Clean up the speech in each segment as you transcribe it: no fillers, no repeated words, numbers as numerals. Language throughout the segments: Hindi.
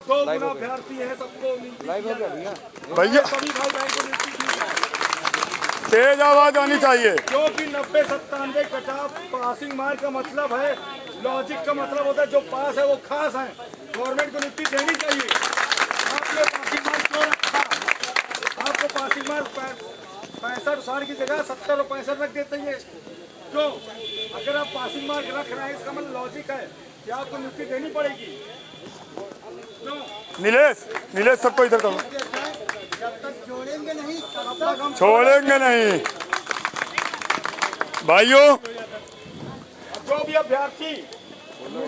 दो गुना अभ्यर्थी है, सबको भैया सभी भाई बहन को नियुक्ति दी जाए। तेज आवाज आनी चाहिए। क्योंकि 90-97 कटाव पासिंग मार्क का मतलब है, लॉजिक का मतलब होता है जो पास है वो खास है। गवर्नमेंट को नियुक्ति देनी चाहिए। आपने पासिंग मार्क क्यों रखा? आपको पासिंग मार्क 65 की जगह 70 और 65 रख देते हैं। क्यों? अगर आप पासिंग मार्क रख रहे हैं, इसका मतलब लॉजिक है कि आपको नियुक्ति देनी पड़ेगी। नीलेश सबको इधर करो। जब तक जोड़ेंगे नहीं तब तक हम छोड़ेंगे नहीं भाइयों। जो भी अभ्यर्थी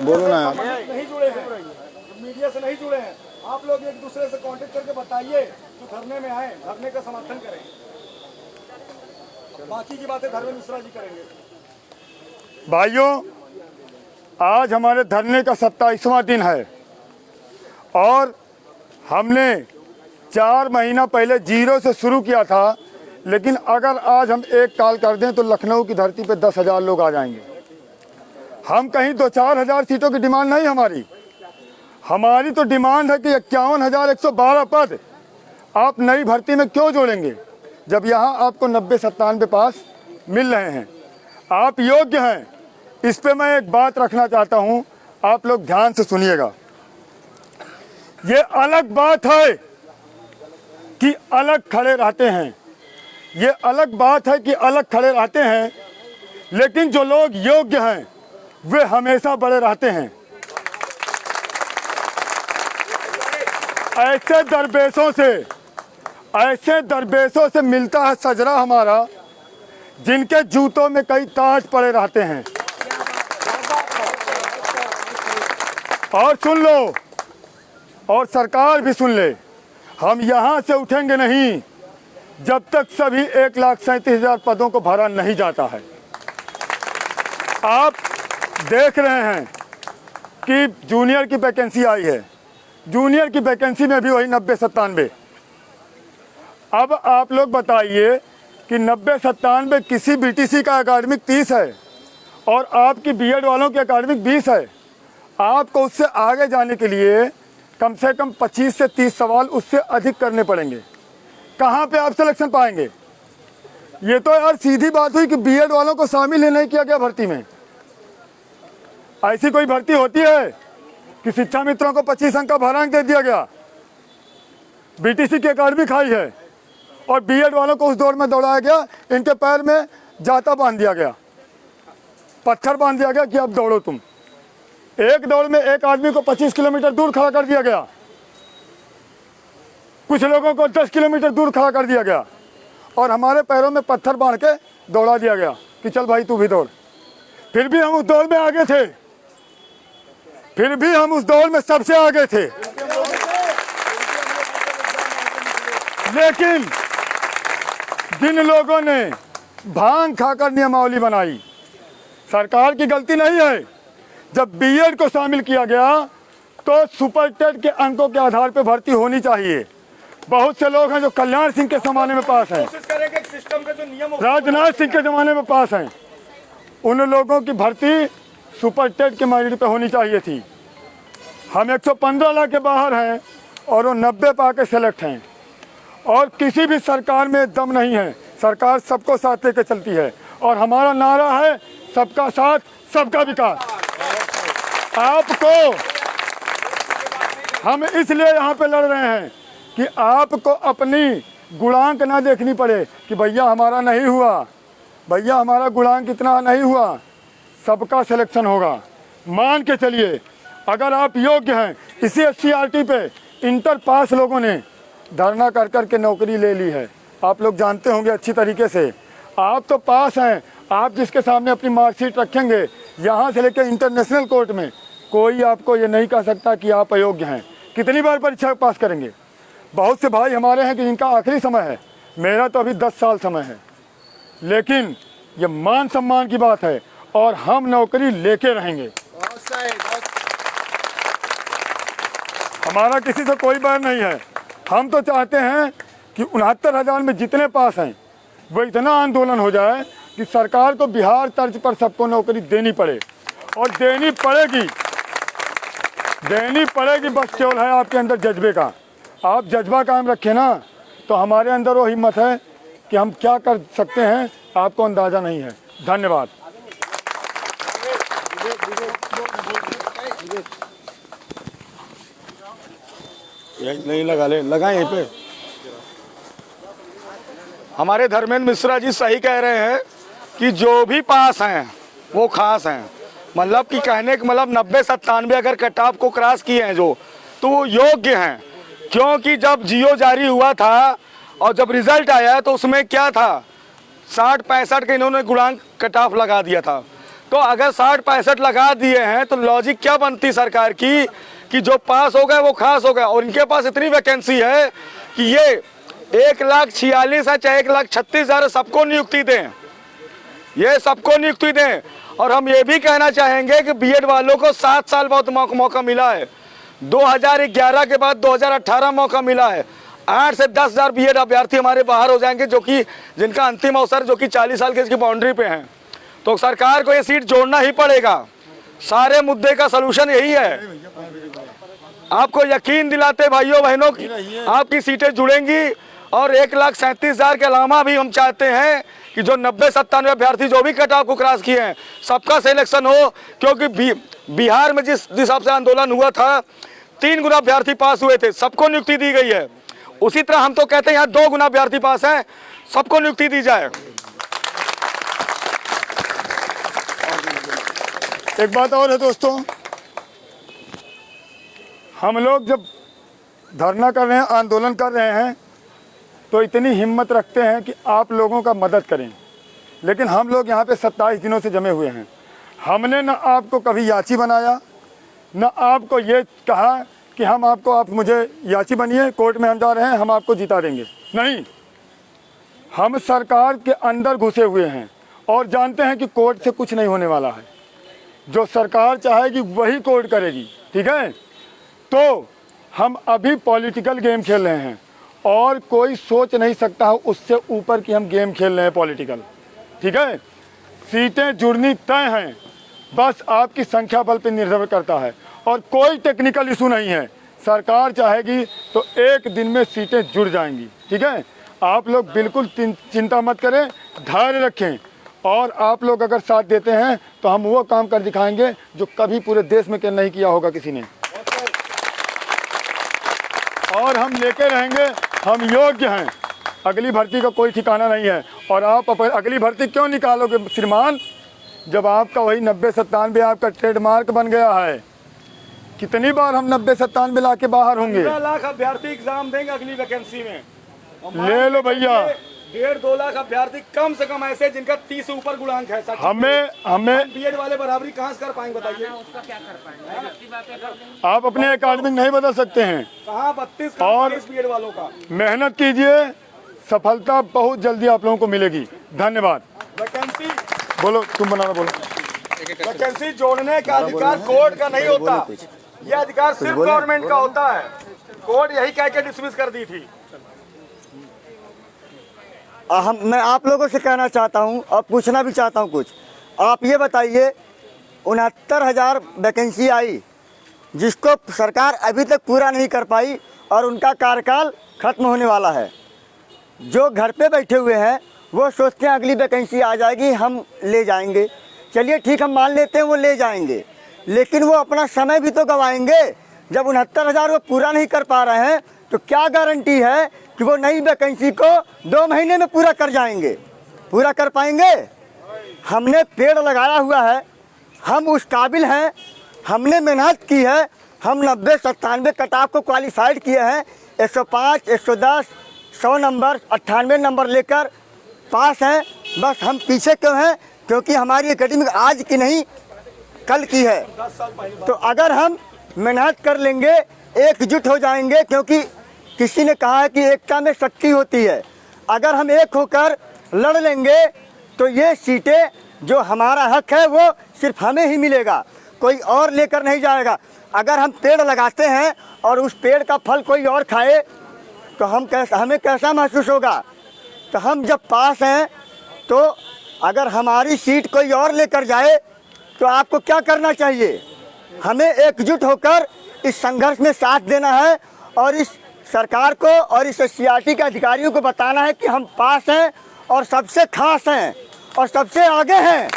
बोलो ना नहीं जुड़े हैं, मीडिया से नहीं जुड़े हैं, आप लोग एक दूसरे से कांटेक्ट करके बताइए जो धरने में आए, धरने का समर्थन करें। बाकी की बातें धर्मेंद्र मिश्रा जी करेंगे। भाइयों, आज हमारे धरने का 27वां दिन है और हमने 4 महीना पहले 0 से शुरू किया था, लेकिन अगर आज हम एक कॉल कर दें तो लखनऊ की धरती पे 10,000 लोग आ जाएंगे। हम कहीं 2-4 हज़ार सीटों की डिमांड नहीं हमारी तो डिमांड है कि 51,112 पद आप नई भर्ती में क्यों जोड़ेंगे जब यहाँ आपको 90-97 पास मिल रहे हैं। आप योग्य हैं। इस पे मैं एक बात रखना चाहता हूँ, आप लोग ध्यान से सुनिएगा। ये अलग बात है कि अलग खड़े रहते हैं, ये अलग बात है कि अलग खड़े रहते हैं, लेकिन जो लोग योग्य हैं वे हमेशा बड़े रहते हैं। ऐसे दरवेशों से मिलता है सजरा हमारा, जिनके जूतों में कई ताज पड़े रहते हैं। और सुन लो, और सरकार भी सुन ले, हम यहाँ से उठेंगे नहीं जब तक सभी 1,37,000 पदों को भरा नहीं जाता है। आप देख रहे हैं कि जूनियर की वैकेंसी आई है, जूनियर की वैकेंसी में भी वही 90-97। अब आप लोग बताइए कि 90-97 किसी बीटीसी का एकेडमिक 30 है और आपकी बीएड वालों की एकेडमिक 20 है। आपको उससे आगे जाने के लिए कम से कम 25 से 30 सवाल उससे अधिक करने पड़ेंगे। कहाँ पे आप सिलेक्शन पाएंगे? ये तो यार सीधी बात हुई कि बीएड वालों को शामिल ही नहीं किया गया भर्ती में। ऐसी कोई भर्ती होती है कि शिक्षा मित्रों को 25 अंक का भरांक दे दिया गया? बीटीसी की एकेडमिक हाई है और बीएड वालों को उस दौड़ में दौड़ाया गया, इनके पैर में जाता बांध दिया गया, पत्थर बांध दिया गया कि अब दौड़ो तुम। एक दौड़ में एक आदमी को 25 किलोमीटर दूर खड़ा कर दिया गया, कुछ लोगों को 10 किलोमीटर दूर खड़ा कर दिया गया और हमारे पैरों में पत्थर बांध के दौड़ा दिया गया कि चल भाई तू भी दौड़। फिर भी हम उस दौड़ में आगे थे, फिर भी हम उस दौड़ में सबसे आगे थे। लेकिन जिन लोगों ने भांग खाकर नियमावली बनाई, सरकार की गलती नहीं है। जब बीएड को शामिल किया गया तो सुपर टेट के अंकों के आधार पर भर्ती होनी चाहिए। बहुत से लोग हैं जो कल्याण सिंह के जमाने में पास हैं, राजनाथ सिंह के जमाने में पास हैं, उन लोगों की भर्ती सुपर टेट के मेरिट पे होनी चाहिए थी। हम 115 लाख के बाहर हैं और वो 90 पाके सेलेक्ट हैं। और किसी भी सरकार में दम नहीं है, सरकार सबको साथ लेकर चलती है और हमारा नारा है सबका साथ सबका विकास। आपको हम इसलिए यहाँ पे लड़ रहे हैं कि आपको अपनी गुणांक ना देखनी पड़े कि भैया हमारा नहीं हुआ, भैया हमारा गुणांक इतना नहीं हुआ। सबका सिलेक्शन होगा। मान के चलिए अगर आप योग्य हैं, इसी SCRT पे इंटर पास लोगों ने धरना कर कर के नौकरी ले ली है। आप लोग जानते होंगे अच्छी तरीके से। आप तो पास हैं, आप जिसके सामने अपनी मार्कशीट रखेंगे यहाँ से लेकर इंटरनेशनल कोर्ट में, कोई आपको ये नहीं कह सकता कि आप अयोग्य हैं। कितनी बार परीक्षा पास करेंगे? बहुत से भाई हमारे हैं कि जिनका आखिरी समय है, मेरा तो अभी 10 साल समय है। लेकिन ये मान सम्मान की बात है और हम नौकरी लेके रहेंगे। हमारा किसी से कोई बैर नहीं है। हम तो चाहते हैं कि 69,000 में जितने पास हैं वो इतना आंदोलन हो जाए कि सरकार को बिहार तर्ज पर सबको नौकरी देनी पड़े और देनी पड़ेगी। देनी पड़ेगी, बस केवल है आपके अंदर जज्बे का। आप जज्बा कायम रखें ना, तो हमारे अंदर वो हिम्मत है कि हम क्या कर सकते हैं, आपको अंदाज़ा नहीं है। धन्यवाद। नहीं लगा यहीं पे। हमारे धर्मेंद्र मिश्रा जी सही कह रहे हैं कि जो भी पास हैं वो खास हैं। मतलब कि कहने का मतलब 90-97 अगर कट ऑफ को क्रॉस किए हैं जो, तो वो योग्य हैं। क्योंकि जब जियो जारी हुआ था और जब रिजल्ट आया तो उसमें क्या था, 60-65 के इन्होंने गुणांक कट ऑफ लगा दिया था। तो अगर 60-65 लगा दिए हैं तो लॉजिक क्या बनती सरकार की कि जो पास हो गए वो खास हो गए। और इनके पास इतनी वैकेंसी है कि ये 1,46,000 है चाहे 1,36,000 सबको नियुक्ति दें, ये सबको नियुक्ति दें। और हम ये भी कहना चाहेंगे कि बीएड वालों को 7 साल बहुत मौका मिला है। 2011 के बाद 2018 मौका मिला है। 8 से 10,000 बीएड अभ्यर्थी हमारे बाहर हो जाएंगे जो कि जिनका अंतिम अवसर जो कि 40 साल के इसकी बाउंड्री पे हैं। तो सरकार को ये सीट जोड़ना ही पड़ेगा। सारे मुद्दे का सलूशन यही है। आपको यकीन दिलाते भाइयों बहनों की आपकी सीटें जुड़ेंगी। और 1,37,000 के अलावा भी हम चाहते हैं कि जो 90-97 अभ्यर्थी जो भी कट ऑफ को क्रॉस किए हैं सबका सिलेक्शन हो। क्योंकि बिहार में जिस हिसाब से आंदोलन हुआ था 3 गुना अभ्यर्थी पास हुए थे, सबको नियुक्ति दी गई है। उसी तरह हम तो कहते हैं यहाँ 2 गुना अभ्यर्थी पास हैं, सबको नियुक्ति दी जाए। एक बात और है दोस्तों, हम लोग जब धरना कर रहे हैं, आंदोलन कर रहे हैं, तो इतनी हिम्मत रखते हैं कि आप लोगों का मदद करें। लेकिन हम लोग यहाँ पे 27 दिनों से जमे हुए हैं। हमने न आपको कभी याची बनाया, न आपको ये कहा कि आप मुझे याची बनिए, कोर्ट में हम जा रहे हैं, हम आपको जिता देंगे। नहीं, हम सरकार के अंदर घुसे हुए हैं और जानते हैं कि कोर्ट से कुछ नहीं होने वाला है। जो सरकार चाहेगी वही कोर्ट करेगी, ठीक है। तो हम अभी पॉलिटिकल गेम खेल रहे हैं और कोई सोच नहीं सकता उससे ऊपर कि हम गेम खेल रहे हैं पॉलिटिकल, ठीक है। सीटें जुड़नी तय हैं, बस आपकी संख्या बल पर निर्भर करता है और कोई टेक्निकल इशू नहीं है। सरकार चाहेगी तो एक दिन में सीटें जुड़ जाएंगी, ठीक है। आप लोग बिल्कुल चिंता मत करें, धैर्य रखें और आप लोग अगर साथ देते हैं तो हम वो काम कर दिखाएंगे जो कभी पूरे देश में नहीं किया होगा किसी ने। और हम लेके रहेंगे, हम योग्य हैं। अगली भर्ती का कोई ठिकाना नहीं है। और आप अगली भर्ती क्यों निकालोगे श्रीमान, जब आपका वही 90-97 आपका ट्रेडमार्क बन गया है। कितनी बार हम 90-97 ला के बाहर होंगे। 15 लाख अभ्यर्थी एग्जाम देंगे अगली वैकेंसी में। ले लो भैया, 1.5-2 लाख अभ्यर्थी कम से कम ऐसे जिनका 30 से ऊपर गुणांक है। हमें बीएड वाले बराबरी कहाँ से कर पाएंगे बताइए। उसका क्या कर पाएंगे? आप अपने एकेडमिक नहीं बदल सकते हैं। कहाँ 32 और बीएड वालों का। मेहनत कीजिए, सफलता बहुत जल्दी आप लोगों को मिलेगी। धन्यवाद। वैकेंसी बोलो, तुम बनाना बोलो। वैकेंसी जोड़ने का अधिकार कोर्ट का नहीं होता, ये अधिकार सिर्फ गवर्नमेंट का होता है। कोर्ट यही कह के डिसमिस कर दी थी। मैं आप लोगों से कहना चाहता हूं और पूछना भी चाहता हूं कुछ। आप ये बताइए, 69,000 वैकेंसी आई जिसको सरकार अभी तक पूरा नहीं कर पाई और उनका कार्यकाल खत्म होने वाला है। जो घर पे बैठे हुए हैं वो सोचते हैं अगली वैकेंसी आ जाएगी, हम ले जाएंगे। चलिए ठीक, हम मान लेते हैं वो ले जाएंगे, लेकिन वो अपना समय भी तो गंवाएंगे। जब 69,000 वो पूरा नहीं कर पा रहे हैं तो क्या गारंटी है कि वो नई वैकेंसी को 2 महीने में पूरा कर जाएंगे, पूरा कर पाएंगे। हमने पेड़ लगाया हुआ है, हम उस काबिल हैं, हमने मेहनत की है, हम 90-97 कट-ऑफ को क्वालिफाइड किए हैं। 105, 110, 100 नंबर, 98 नंबर लेकर पास हैं। बस हम पीछे क्यों हैं? क्योंकि हमारी एकेडमिक आज की नहीं कल की है। तो अगर हम मेहनत कर लेंगे, एकजुट हो जाएंगे, क्योंकि किसी ने कहा है कि एकता में शक्ति होती है। अगर हम एक होकर लड़ लेंगे तो ये सीटें जो हमारा हक है वो सिर्फ हमें ही मिलेगा, कोई और लेकर नहीं जाएगा। अगर हम पेड़ लगाते हैं और उस पेड़ का फल कोई और खाए तो हमें कैसा महसूस होगा? तो हम जब पास हैं तो अगर हमारी सीट कोई और लेकर जाए तो आपको क्या करना चाहिए? हमें एकजुट होकर इस संघर्ष में साथ देना है और इस सरकार को और इस SCRT के अधिकारियों को बताना है कि हम पास हैं और सबसे खास हैं और सबसे आगे हैं,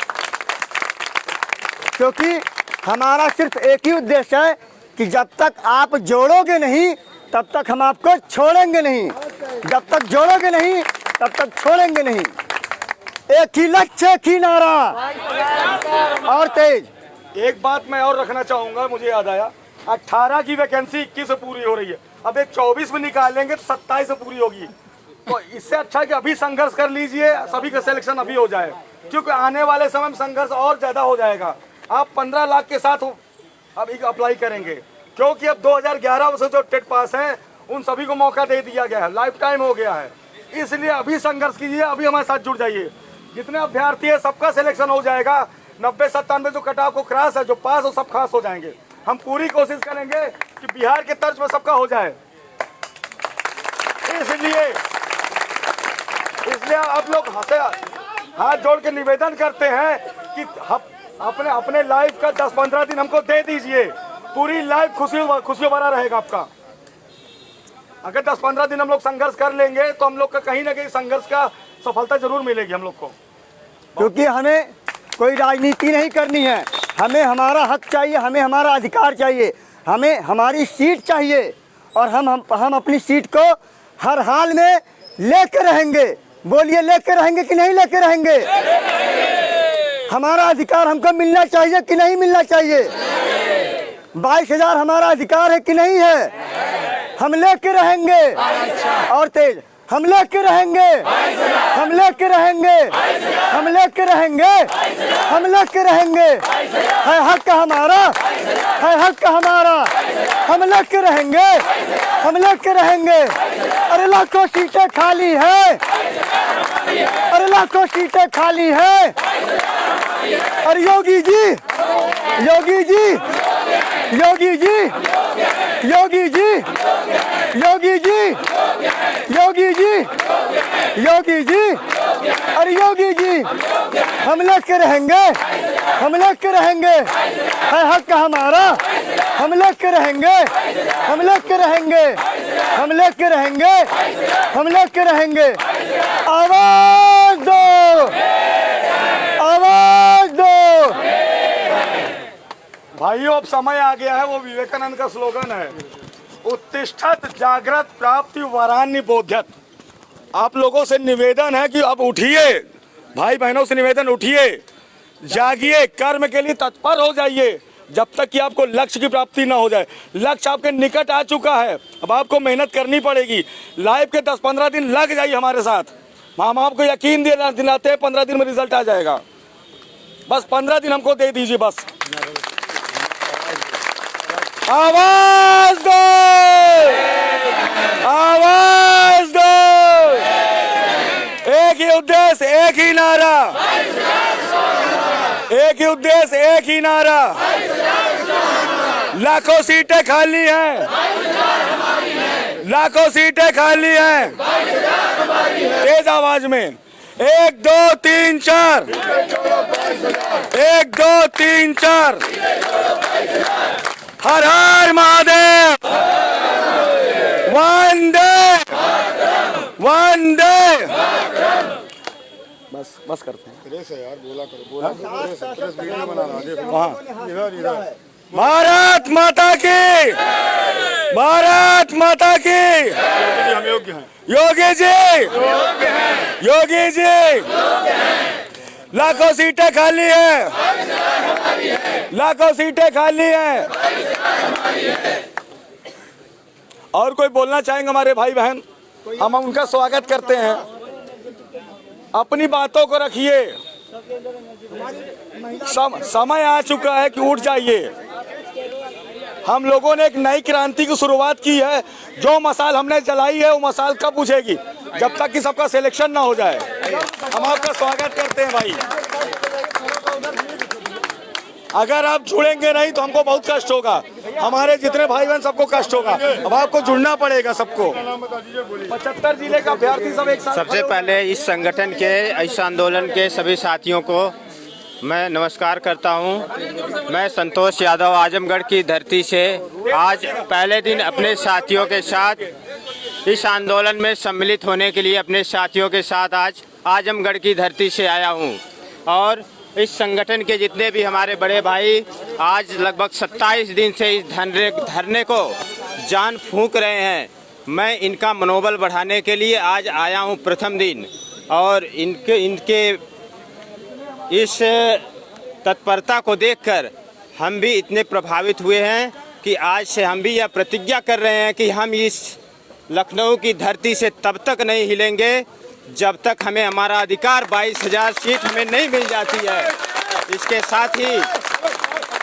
क्योंकि हमारा सिर्फ एक ही उद्देश्य है कि जब तक आप जोड़ोगे नहीं तब तक हम आपको छोड़ेंगे नहीं, जब तक जोड़ोगे नहीं तब तक छोड़ेंगे नहीं। एक ही लक्ष्य, एक ही नारा और तेज। एक बात मैं और रखना चाहूंगा, मुझे याद आया 18 की वैकेंसी 21 से पूरी हो रही है, अब एक 24 में निकालेंगे तो 27 से पूरी होगी। तो इससे अच्छा कि अभी संघर्ष कर लीजिए, सभी का सिलेक्शन अभी हो जाए, क्योंकि आने वाले समय में संघर्ष और ज़्यादा हो जाएगा। आप 15 लाख के साथ अभी अप्लाई करेंगे, क्योंकि अब 2011 से जो टेट पास हैं उन सभी को मौका दे दिया गया है, लाइफ टाइम हो गया है। इसलिए अभी संघर्ष कीजिए, अभी हमारे साथ जुड़ जाइए। जितने अभ्यर्थी है सबका सिलेक्शन हो जाएगा। 90-97 जो कटाव को क्रॉस है, जो पास हो सब खास हो जाएंगे। हम पूरी कोशिश करेंगे कि बिहार के तर्ज में सबका हो जाए। इसलिए आप लोग हाथ जोड़ के निवेदन करते हैं कि अपने लाइफ का 10-15 दिन हमको दे दीजिए, पूरी लाइफ खुशियों भरा रहेगा आपका। अगर 10-15 दिन हम लोग संघर्ष कर लेंगे तो हम लोग का कहीं ना कहीं संघर्ष का सफलता जरूर मिलेगी हम लोग को, क्योंकि हमें कोई राजनीति नहीं करनी है। हमें हमारा हक चाहिए, हमें हमारा अधिकार चाहिए, हमें हमारी सीट चाहिए और हम अपनी सीट को हर हाल में लेकर रहेंगे। बोलिए, लेकर रहेंगे कि नहीं लेकर रहेंगे? हमारा अधिकार हमको मिलना चाहिए कि नहीं मिलना चाहिए? 22,000 हमारा अधिकार है कि नहीं है? हम लेके रहेंगे और तेज, हम लेके रहेंगे, हम लेके रहेंगे, हम लेके रहेंगे, हम लेके रहेंगे। है हक हमारा, है हक हमारा, हम लेके रहेंगे, हम लेके रहेंगे। अरे लाखों सीटें खाली है, अरे लाखों सीटें खाली है। अरे योगी जी, योगी जी, योगी जी, योगी जी, योगी जी, योगी जी, योगी जी, अरे योगी जी, हम लेके रहेंगे, हम लेके रहेंगे। है हक हमारा, हम लेके रहेंगे, हम लेके रहेंगे, हम लेके रहेंगे, हम लेके रहेंगे। आवाज दो, आवाज दो। भाइयों, अब समय आ गया है, वो विवेकानंद का स्लोगन है, उत्तिष्ठत जागृत प्राप्ति वरान्य बोध्यत। आप लोगों से निवेदन है कि अब उठिए, भाई बहनों से निवेदन, उठिए, जागिए, कर्म के लिए तत्पर हो जाइए, जब तक कि आपको लक्ष्य की प्राप्ति ना हो जाए। लक्ष्य आपके निकट आ चुका है, अब आपको मेहनत करनी पड़ेगी। लाइफ के 10-15 दिन लग जाइए हमारे साथ, हम आपको यकीन दिलाते हैं 15 दिन में रिजल्ट आ जाएगा। बस 15 दिन हमको दे दीजिए बस। आवाज दो, आवाज दो। एक ही उद्देश्य, एक ही नारा, एक ही उद्देश्य, एक ही नारा। लाखों सीटें खाली हैं, लाखों सीटें खाली हैं। तेज आवाज में 1 2 3 4, 1 2 3 4। हर हर महादेव, वंदे वंदे। बस करते हैं। यार बोला करो, बोला वहाँ भारत माता की, भारत माता की। हम योग्य हैं, योगी जी, योगी जी। लाखों सीटें खाली है, लाखों सीटें खाली हैं। और कोई बोलना चाहेंगे हमारे भाई बहन? हम उनका स्वागत करते हैं। अपनी बातों को रखिए, समय आ चुका है कि उठ जाइए। हम लोगों ने एक नई क्रांति की शुरुआत की है। जो मसाल हमने जलाई है वो मसाल कब बुझेगी? जब तक कि सबका सिलेक्शन ना हो जाए। हम आपका स्वागत करते हैं भाई। अगर आप जुड़ेंगे नहीं तो हमको बहुत कष्ट होगा, हमारे जितने भाई बहन सबको कष्ट होगा। अब आपको जुड़ना पड़ेगा सबको। 75 जिले का अभ्यर्थी सब एक साथ। सबसे पहले इस संगठन के, इस आंदोलन के सभी साथियों को मैं नमस्कार करता हूं। मैं संतोष यादव आजमगढ़ की धरती से आज पहले दिन अपने साथियों के साथ इस आंदोलन में सम्मिलित होने के लिए अपने साथियों के साथ आज आजमगढ़ की धरती से आया हूं। और इस संगठन के जितने भी हमारे बड़े भाई आज लगभग 27 दिन से इस धरने को जान फूंक रहे हैं, मैं इनका मनोबल बढ़ाने के लिए आज आया हूं प्रथम दिन। और इनके इस तत्परता को देखकर हम भी इतने प्रभावित हुए हैं कि आज से हम भी यह प्रतिज्ञा कर रहे हैं कि हम इस लखनऊ की धरती से तब तक नहीं हिलेंगे जब तक हमें हमारा अधिकार 22,000 सीट हमें नहीं मिल जाती है। इसके साथ ही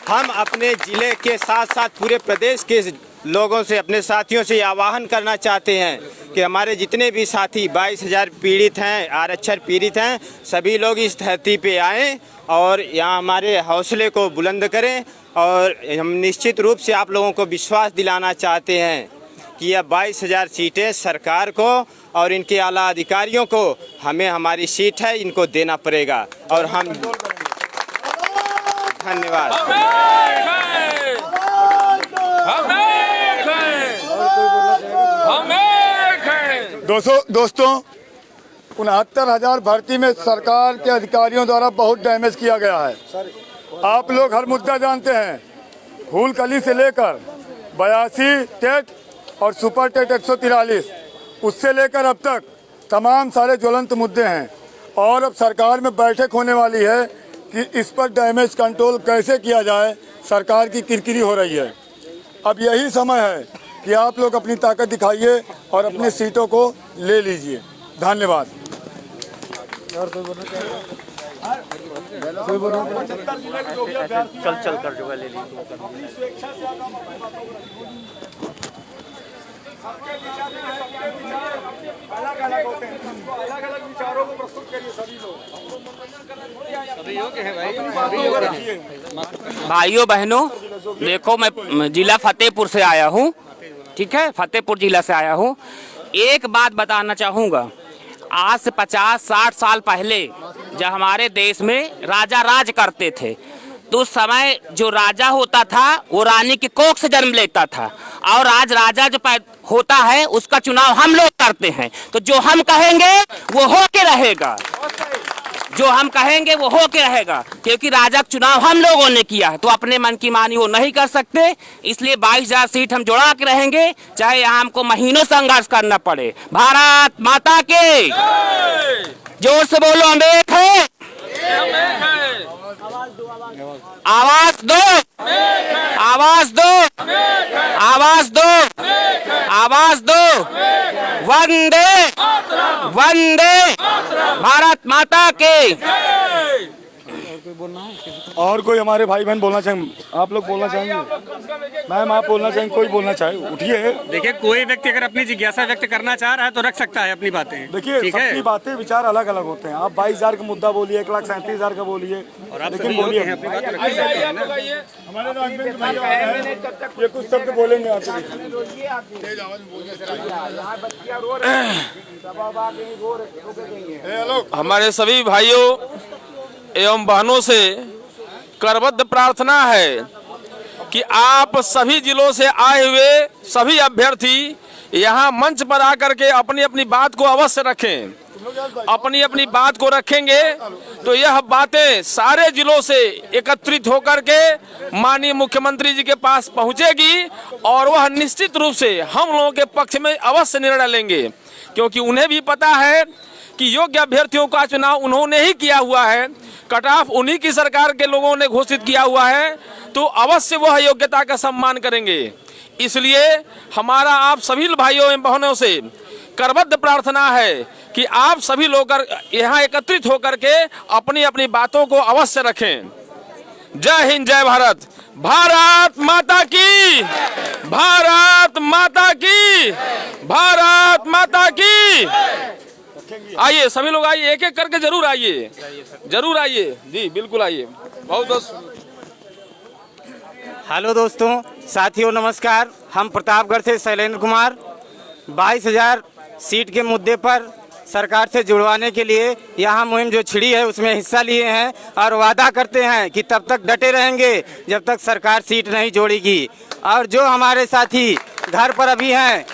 हम अपने ज़िले के साथ साथ पूरे प्रदेश के लोगों से, अपने साथियों से आह्वान करना चाहते हैं कि हमारे जितने भी साथी 22,000 पीड़ित हैं, आरक्षण पीड़ित हैं, सभी लोग इस धरती पे आएँ और यहाँ हमारे हौसले को बुलंद करें। और हम निश्चित रूप से आप लोगों को विश्वास दिलाना चाहते हैं कि यह 22,000 सीटें सरकार को और इनके आला अधिकारियों को हमें हमारी सीट है, इनको देना पड़ेगा। और हम धन्यवाद। दोस्तों 69,000 भर्ती में सरकार के अधिकारियों द्वारा बहुत डैमेज किया गया है। आप लोग हर मुद्दा जानते हैं, फूलकली से लेकर 82 टेट और सुपर टेट 143 उससे लेकर अब तक तमाम सारे ज्वलंत मुद्दे हैं। और अब सरकार में बैठक होने वाली है कि इस पर डैमेज कंट्रोल कैसे किया जाए। सरकार की किरकिरी हो रही है। अब यही समय है कि आप लोग अपनी ताकत दिखाइए और अपनी सीटों को ले लीजिए। धन्यवाद। चल कर जो ले लीजिए। अलग-अलग होते हैं, अलग-अलग विचारों को प्रस्तुत करिए सभी लोग। भाइयों बहनों, देखो मैं जिला फतेहपुर से आया हूँ, ठीक है, फतेहपुर जिला से आया हूँ। एक बात बताना चाहूँगा, आज से 50-60 साल पहले जब हमारे देश में राजा राज करते थे तो उस समय जो राजा होता था वो रानी की कोख से जन्म लेता था। और आज राजा जो होता है उसका चुनाव हम लोग करते हैं। तो जो हम कहेंगे वो हो के रहेगा, जो हम कहेंगे वो हो के रहेगा, क्योंकि राजा का चुनाव हम लोगों ने किया है। तो अपने मन की मानी वो नहीं कर सकते, इसलिए 22,000 सीट हम जोड़ा के रहेंगे, चाहे यहाँ हमको महीनों संघर्ष करना पड़े। भारत माता के जोर से बोलो, हम एक है, आवाज दो, आवाज दो, आवाज दो, आवाज दो। वंदे वंदे भारत माता के। और कोई हमारे भाई बहन बोलना चाहेंगे? आप लोग बोलना चाहेंगे? मैम आप बोलना चाहेंगे? कोई बोलना चाहे उठिए। देखिए, कोई व्यक्ति अगर अपनी जिज्ञासा व्यक्त करना चाह रहा है तो रख सकता है अपनी बातें। देखिए, सबकी बातें विचार अलग अलग होते हैं। आप 22,000 का मुद्दा बोलिए, 1,37,000 का बोलिए, लेकिन बोलिए अपनी बात रख सकते हैं ना। ये कुछ शब्द बोलेंगे आप। हमारे सभी भाइयों एवं बहनों से करबद्ध प्रार्थना है कि आप सभी जिलों से आए हुए सभी अभ्यर्थी यहाँ मंच पर आकर के अपनी अपनी बात को अवश्य रखें। अपनी अपनी बात को रखेंगे तो यह बातें सारे जिलों से एकत्रित होकर के माननीय मुख्यमंत्री जी के पास पहुंचेगी और वह निश्चित रूप से हम लोगों के पक्ष में अवश्य निर्णय लेंगे, क्योंकि उन्हें भी पता है कि योग्य अभ्यर्थियों का चुनाव उन्होंने ही किया हुआ है, कट ऑफ उन्हीं की सरकार के लोगों ने घोषित किया हुआ है, तो अवश्य वह योग्यता का सम्मान करेंगे। इसलिए हमारा आप सभी भाइयों एवं बहनों से करबद्ध प्रार्थना है कि आप सभी लोग यहाँ एकत्रित होकर के अपनी अपनी बातों को अवश्य रखें। जय हिंद, जय भारत, भारत माता की, भारत माता की, भारत माता की। आइए सभी लोग, आइए, एक एक करके जरूर आइए, जरूर आइए जी, बिल्कुल आइए। बहुत बहुत हेलो दोस्तों, साथियों नमस्कार। हम प्रतापगढ़ से शैलेंद्र कुमार 22,000 सीट के मुद्दे पर सरकार से जुड़वाने के लिए यहाँ मुहिम जो छिड़ी है उसमें हिस्सा लिए हैं और वादा करते हैं कि तब तक डटे रहेंगे जब तक सरकार सीट नहीं जोड़ेगी। और जो हमारे साथी घर पर अभी हैं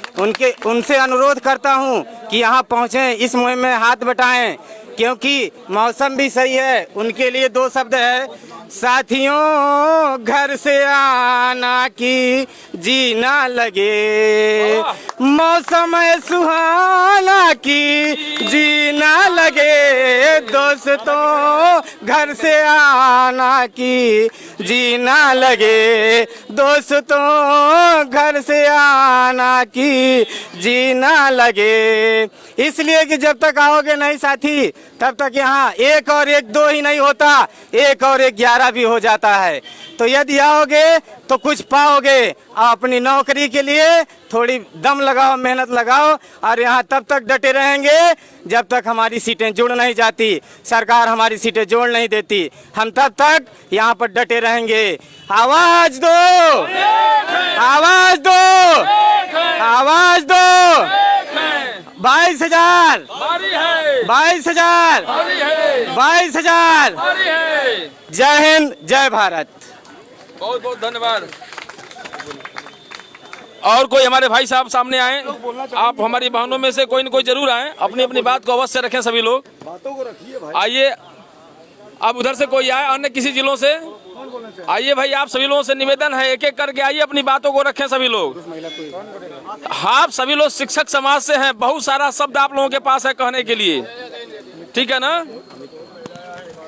उनसे अनुरोध करता हूँ कि यहाँ पहुँचें, इस मुहिम में हाथ बटाएं, क्योंकि मौसम भी सही है। उनके लिए 2 शब्द है, साथियों घर से आना की जी ना लगे, मौसम सुहाना की जी ना लगे, दोस्तों घर से आना की जी ना लगे, दोस्तों घर से आना की जी ना लगे। इसलिए कि जब तक आओगे नहीं साथी तब तक यहाँ 1 और 1 2 ही नहीं होता, 1 और 1 11 भी हो जाता है। तो यदि आओगे तो कुछ पाओगे। अपनी नौकरी के लिए थोड़ी दम लगाओ, मेहनत लगाओ और यहाँ तब तक डटे रहेंगे जब तक हमारी सीटें जुड़ नहीं जाती, सरकार हमारी सीटें जोड़ नहीं देती। हम तब तक यहाँ पर डटे रहेंगे। आवाज दो, आवाज दो, आवाज दो। 22,000, 22,000, 22,000। जय हिंद, जय भारत। बहुत बहुत धन्यवाद। और कोई हमारे भाई साहब सामने आए, आप हमारी बहनों में से कोई न कोई जरूर आए, अपनी अपनी बात को अवश्य रखें। सभी लोग बातों को रखिए भाई। आइए, अब उधर से कोई आए अन्य किसी जिलों से, आइए भाई, आप सभी लोगों से निवेदन है, एक एक करके आइए, अपनी बातों को रखें सभी लोग। आप सभी लोग शिक्षक समाज से हैं, बहुत सारा शब्द आप लोगों के पास है कहने के लिए, ठीक है ना।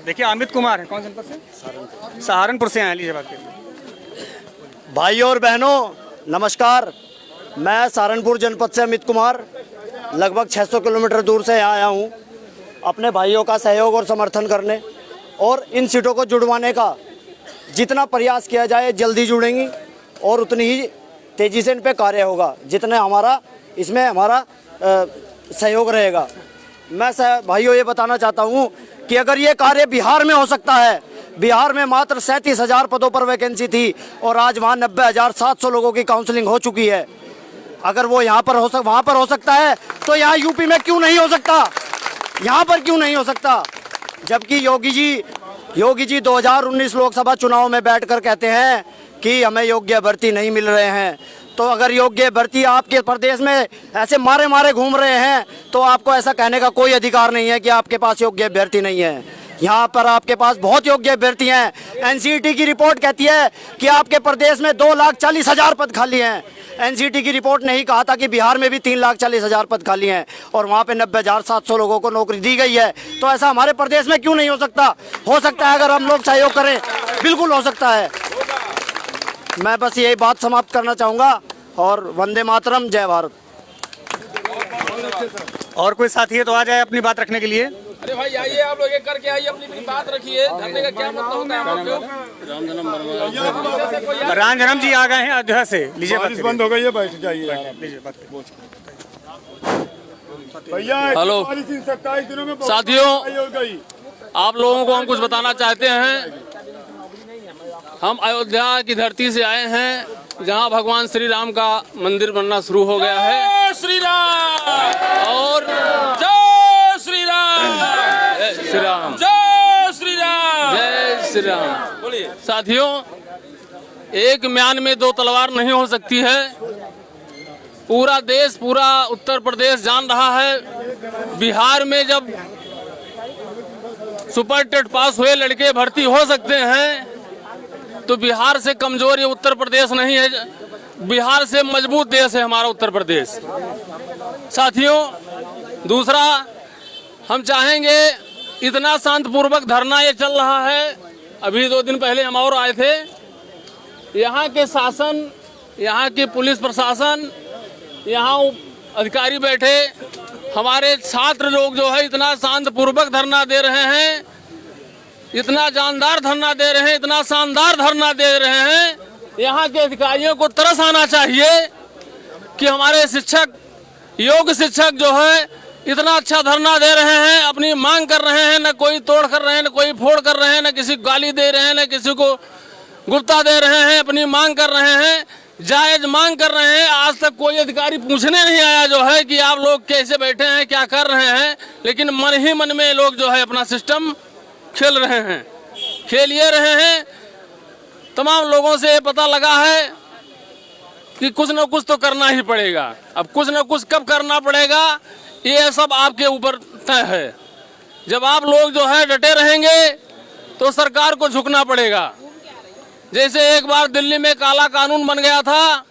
देखिए अमित कुमार है, कौन जनपद से? सहारनपुर से आए, लीजिए बात करिए। भाइयों और बहनों नमस्कार, मैं सहारनपुर जनपद से अमित कुमार लगभग 600 किलोमीटर दूर से यहाँ आया हूँ अपने भाइयों का सहयोग और समर्थन करने, और इन सीटों को जुड़वाने का जितना प्रयास किया जाए जल्दी जुड़ेंगी और उतनी ही तेज़ी से इन पे कार्य होगा, जितना हमारा इसमें हमारा सहयोग रहेगा। मैं भाइयों ये बताना चाहता हूँ कि अगर ये कार्य बिहार में हो सकता है, बिहार में मात्र 37,000 पदों पर वैकेंसी थी और आज वहाँ 90,700 लोगों की काउंसलिंग हो चुकी है। अगर वो यहाँ पर वहाँ पर हो सकता है तो यहाँ यूपी में क्यों नहीं हो सकता, यहाँ पर क्यों नहीं हो सकता। जबकि योगी जी 2019 लोकसभा चुनाव में बैठकर कहते हैं कि हमें योग्य भर्ती नहीं मिल रहे हैं। तो अगर योग्य भर्ती आपके प्रदेश में ऐसे मारे मारे घूम रहे हैं तो आपको ऐसा कहने का कोई अधिकार नहीं है कि आपके पास योग्य भर्ती नहीं है। यहाँ पर आपके पास बहुत योग्य अभ्यर्थी हैं। एनसीईटी की रिपोर्ट कहती है कि आपके प्रदेश में 2,40,000 पद खाली हैं। एनसीईटी की रिपोर्ट ने ही कहा था कि बिहार में भी 3,40,000 पद खाली हैं और वहाँ पे 90,700 लोगों को नौकरी दी गई है। तो ऐसा हमारे प्रदेश में क्यों नहीं हो सकता? हो सकता है अगर हम लोग सहयोग करें, बिल्कुल हो सकता है। मैं बस यही बात समाप्त करना चाहूँगा और वंदे मातरम, जय भारत। और कोई साथी है तो आ जाए अपनी बात रखने के लिए। अरे भाई आइए, आप लोग एक करके आइए, अपनी अपनी बात रखिए। धरने का क्या मतलब होता है हम लोग को? रामजन्म जी आ गए हैं अयोध्या से, लीजिए बात बारिश बंद हो गई है, बैठ जाइए। लीजिए बात भैया हेलो 27 दिनों में साथियों, हो गई। आप लोगों को हम कुछ बताना चाहते हैं। हम अयोध्या की धरती से आए हैं जहां भगवान श्री राम का मंदिर बनना शुरू हो गया है। श्री राम और जय श्री राम, जय श्री राम, जय श्री राम, जय श्री राम। बोलिए साथियों, एक म्यान में 2 तलवार नहीं हो सकती है। पूरा देश, पूरा उत्तर प्रदेश जान रहा है बिहार में जब सुपर टेट पास हुए लड़के भर्ती हो सकते हैं तो बिहार से कमजोर ये उत्तर प्रदेश नहीं है, बिहार से मजबूत देश है हमारा उत्तर प्रदेश। साथियों, दूसरा हम चाहेंगे, इतना शांतिपूर्वक धरना ये चल रहा है। अभी 2 दिन पहले हम और आए थे। यहाँ के शासन, यहाँ की पुलिस प्रशासन, यहाँ अधिकारी बैठे, हमारे छात्र लोग जो है इतना शांतिपूर्वक धरना दे रहे हैं, इतना जानदार धरना दे रहे हैं, इतना शानदार धरना दे रहे हैं। यहाँ के अधिकारियों को तरस आना चाहिए कि हमारे शिक्षक, योग्य शिक्षक जो है इतना अच्छा धरना दे रहे हैं, अपनी मांग कर रहे हैं, न कोई तोड़ कर रहे हैं, न कोई फोड़ कर रहे हैं, न किसी को गाली दे रहे हैं, न किसी को गुप्ता दे रहे हैं, अपनी मांग कर रहे हैं जायज मांग कर रहे हैं। आज तक कोई अधिकारी पूछने नहीं आया जो है कि आप लोग कैसे बैठे हैं, क्या कर रहे हैं, लेकिन मन ही मन में लोग जो है अपना सिस्टम खेल रहे हैं, खेल ये रहे हैं। तमाम लोगों से पता लगा है कि कुछ न कुछ तो करना ही पड़ेगा। अब कुछ न कुछ कब करना पड़ेगा ये सब आपके ऊपर तय है। जब आप लोग जो है डटे रहेंगे तो सरकार को झुकना पड़ेगा। जैसे एक बार दिल्ली में काला कानून बन गया था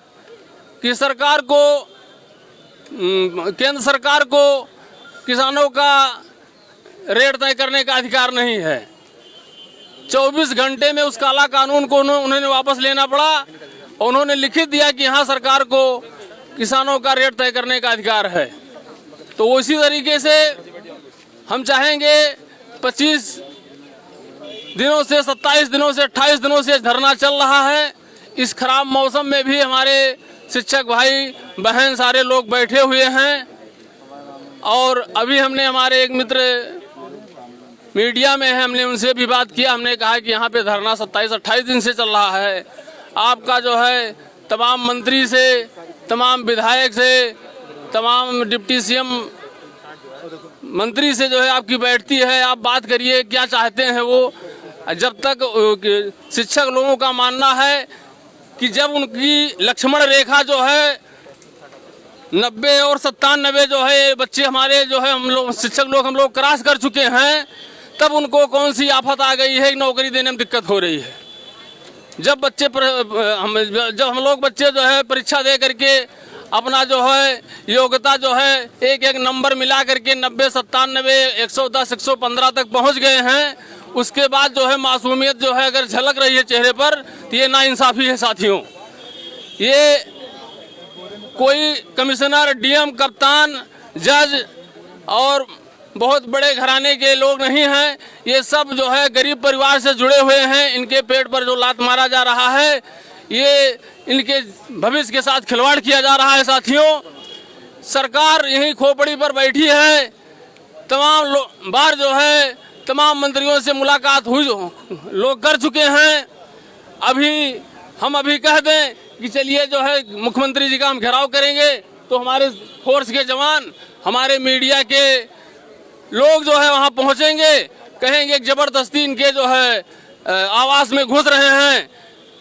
कि सरकार को, केंद्र सरकार को किसानों का रेट तय करने का अधिकार नहीं है। 24 घंटे में उस काला कानून को उन्होंने वापस लेना पड़ा। उन्होंने लिखित दिया कि हाँ, सरकार को किसानों का रेट तय करने का अधिकार है। तो उसी तरीके से हम चाहेंगे 25 दिनों से, 27 दिनों से, 28 दिनों से धरना चल रहा है। इस खराब मौसम में भी हमारे शिक्षक भाई बहन सारे लोग बैठे हुए हैं। और अभी हमने हमारे एक मित्र मीडिया में है, हमने उनसे भी बात किया। हमने कहा कि यहाँ पे धरना 27-28 दिन से चल रहा है। आपका जो है तमाम मंत्री से, तमाम विधायक से, तमाम डिप्टी सीएम मंत्री से जो है आपकी बैठती है, आप बात करिए क्या चाहते हैं वो। जब तक शिक्षक लोगों का मानना है कि जब उनकी लक्ष्मण रेखा जो है 90 और 97 जो है बच्चे हमारे जो है हम लोग शिक्षक लोग हम लोग क्रॉस कर चुके हैं, तब उनको कौन सी आफत आ गई है, नौकरी देने में दिक्कत हो रही है। जब हम लोग बच्चे जो है परीक्षा दे करके अपना जो है योग्यता जो है एक एक नंबर मिला करके 90, 97, 110, 115 तक पहुंच गए हैं, उसके बाद जो है मासूमियत जो है अगर झलक रही है चेहरे पर तो ये नाइंसाफ़ी है साथियों। ये कोई कमिश्नर, डीएम, कप्तान, जज और बहुत बड़े घराने के लोग नहीं हैं। ये सब जो है गरीब परिवार से जुड़े हुए हैं। इनके पेट पर जो लात मारा जा रहा है, ये इनके भविष्य के साथ खिलवाड़ किया जा रहा है साथियों। सरकार यहीं खोपड़ी पर बैठी है। तमाम बार जो है तमाम मंत्रियों से मुलाकात हुई, लोग कर चुके हैं। हम अभी कह दें कि चलिए जो है मुख्यमंत्री जी का हम घेराव करेंगे, तो हमारे फोर्स के जवान, हमारे मीडिया के लोग जो है वहाँ पहुँचेंगे, कहेंगे जबरदस्ती इनके जो है आवास में घुस रहे हैं।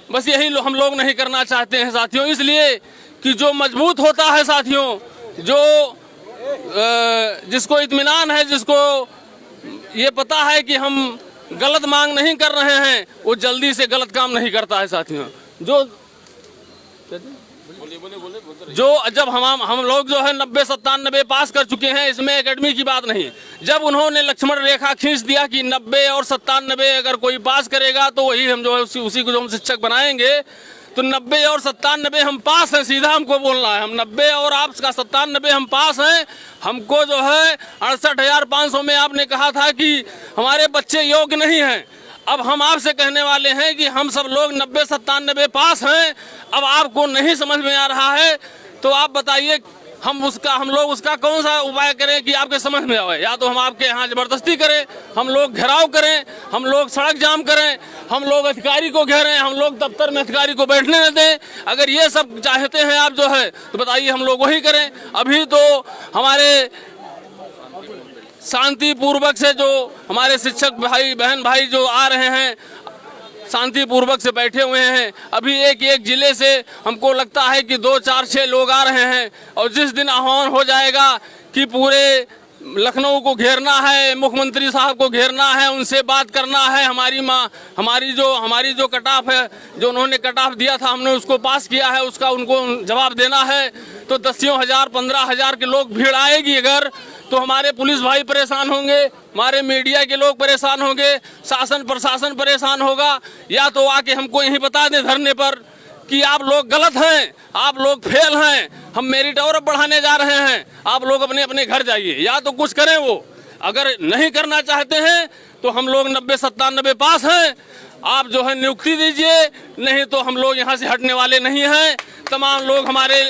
बस यही हम लोग नहीं करना चाहते हैं साथियों। इसलिए कि जो मजबूत होता है साथियों, जो जिसको इत्मीनान है, जिसको ये पता है कि हम गलत मांग नहीं कर रहे हैं, वो जल्दी से गलत काम नहीं करता है साथियों। जब हम लोग जो है 90, 97 पास कर चुके हैं, इसमें एकेडमी की बात नहीं। जब उन्होंने लक्ष्मण रेखा खींच दिया कि 90 और 97 अगर कोई पास करेगा तो वही हम जो है उसी को जो हम शिक्षक बनाएंगे, तो 90 और 97 हम पास हैं, सीधा हमको बोलना है। हम 90 और आपका 97 हम पास हैं। हमको जो है 68,500 में आपने कहा था कि हमारे बच्चे योग्य नहीं हैं। अब हम आपसे कहने वाले हैं कि हम सब लोग 90, 97 पास हैं। अब आपको नहीं समझ में आ रहा है तो आप बताइए हम लोग उसका कौन सा उपाय करें कि आपके समझ में आए। या तो हम आपके यहाँ जबरदस्ती करें, हम लोग घेराव करें, हम लोग सड़क जाम करें, हम लोग अधिकारी को घेरें, हम लोग दफ्तर में अधिकारी को बैठने न दें। अगर ये सब चाहते हैं आप जो है तो बताइए, हम लोग वही करें। अभी तो हमारे शांति पूर्वक से जो हमारे शिक्षक भाई बहन भाई जो आ रहे हैं, शांति पूर्वक से बैठे हुए हैं। अभी एक जिले से हमको लगता है कि 2, 4, 6 लोग आ रहे हैं। और जिस दिन आह्वान हो जाएगा कि पूरे लखनऊ को घेरना है, मुख्यमंत्री साहब को घेरना है, उनसे बात करना है, हमारी जो कट ऑफ है, जो उन्होंने कट ऑफ दिया था हमने उसको पास किया है, उसका उनको जवाब देना है, तो 10,000, 15,000 के लोग भीड़ आएगी। अगर तो हमारे पुलिस भाई परेशान होंगे, हमारे मीडिया के लोग परेशान होंगे, शासन प्रशासन परेशान होगा। या तो आके हमको यही बता दें धरने पर कि आप लोग गलत हैं, आप लोग फेल हैं, हम मेरिट और बढ़ाने जा रहे हैं, आप लोग अपने अपने घर जाइए। या तो कुछ करें वो। अगर नहीं करना चाहते हैं तो हम लोग 90, 97 पास हैं, आप जो है नियुक्ति दीजिए, नहीं तो हम लोग यहाँ से हटने वाले नहीं हैं। तमाम लोग हमारे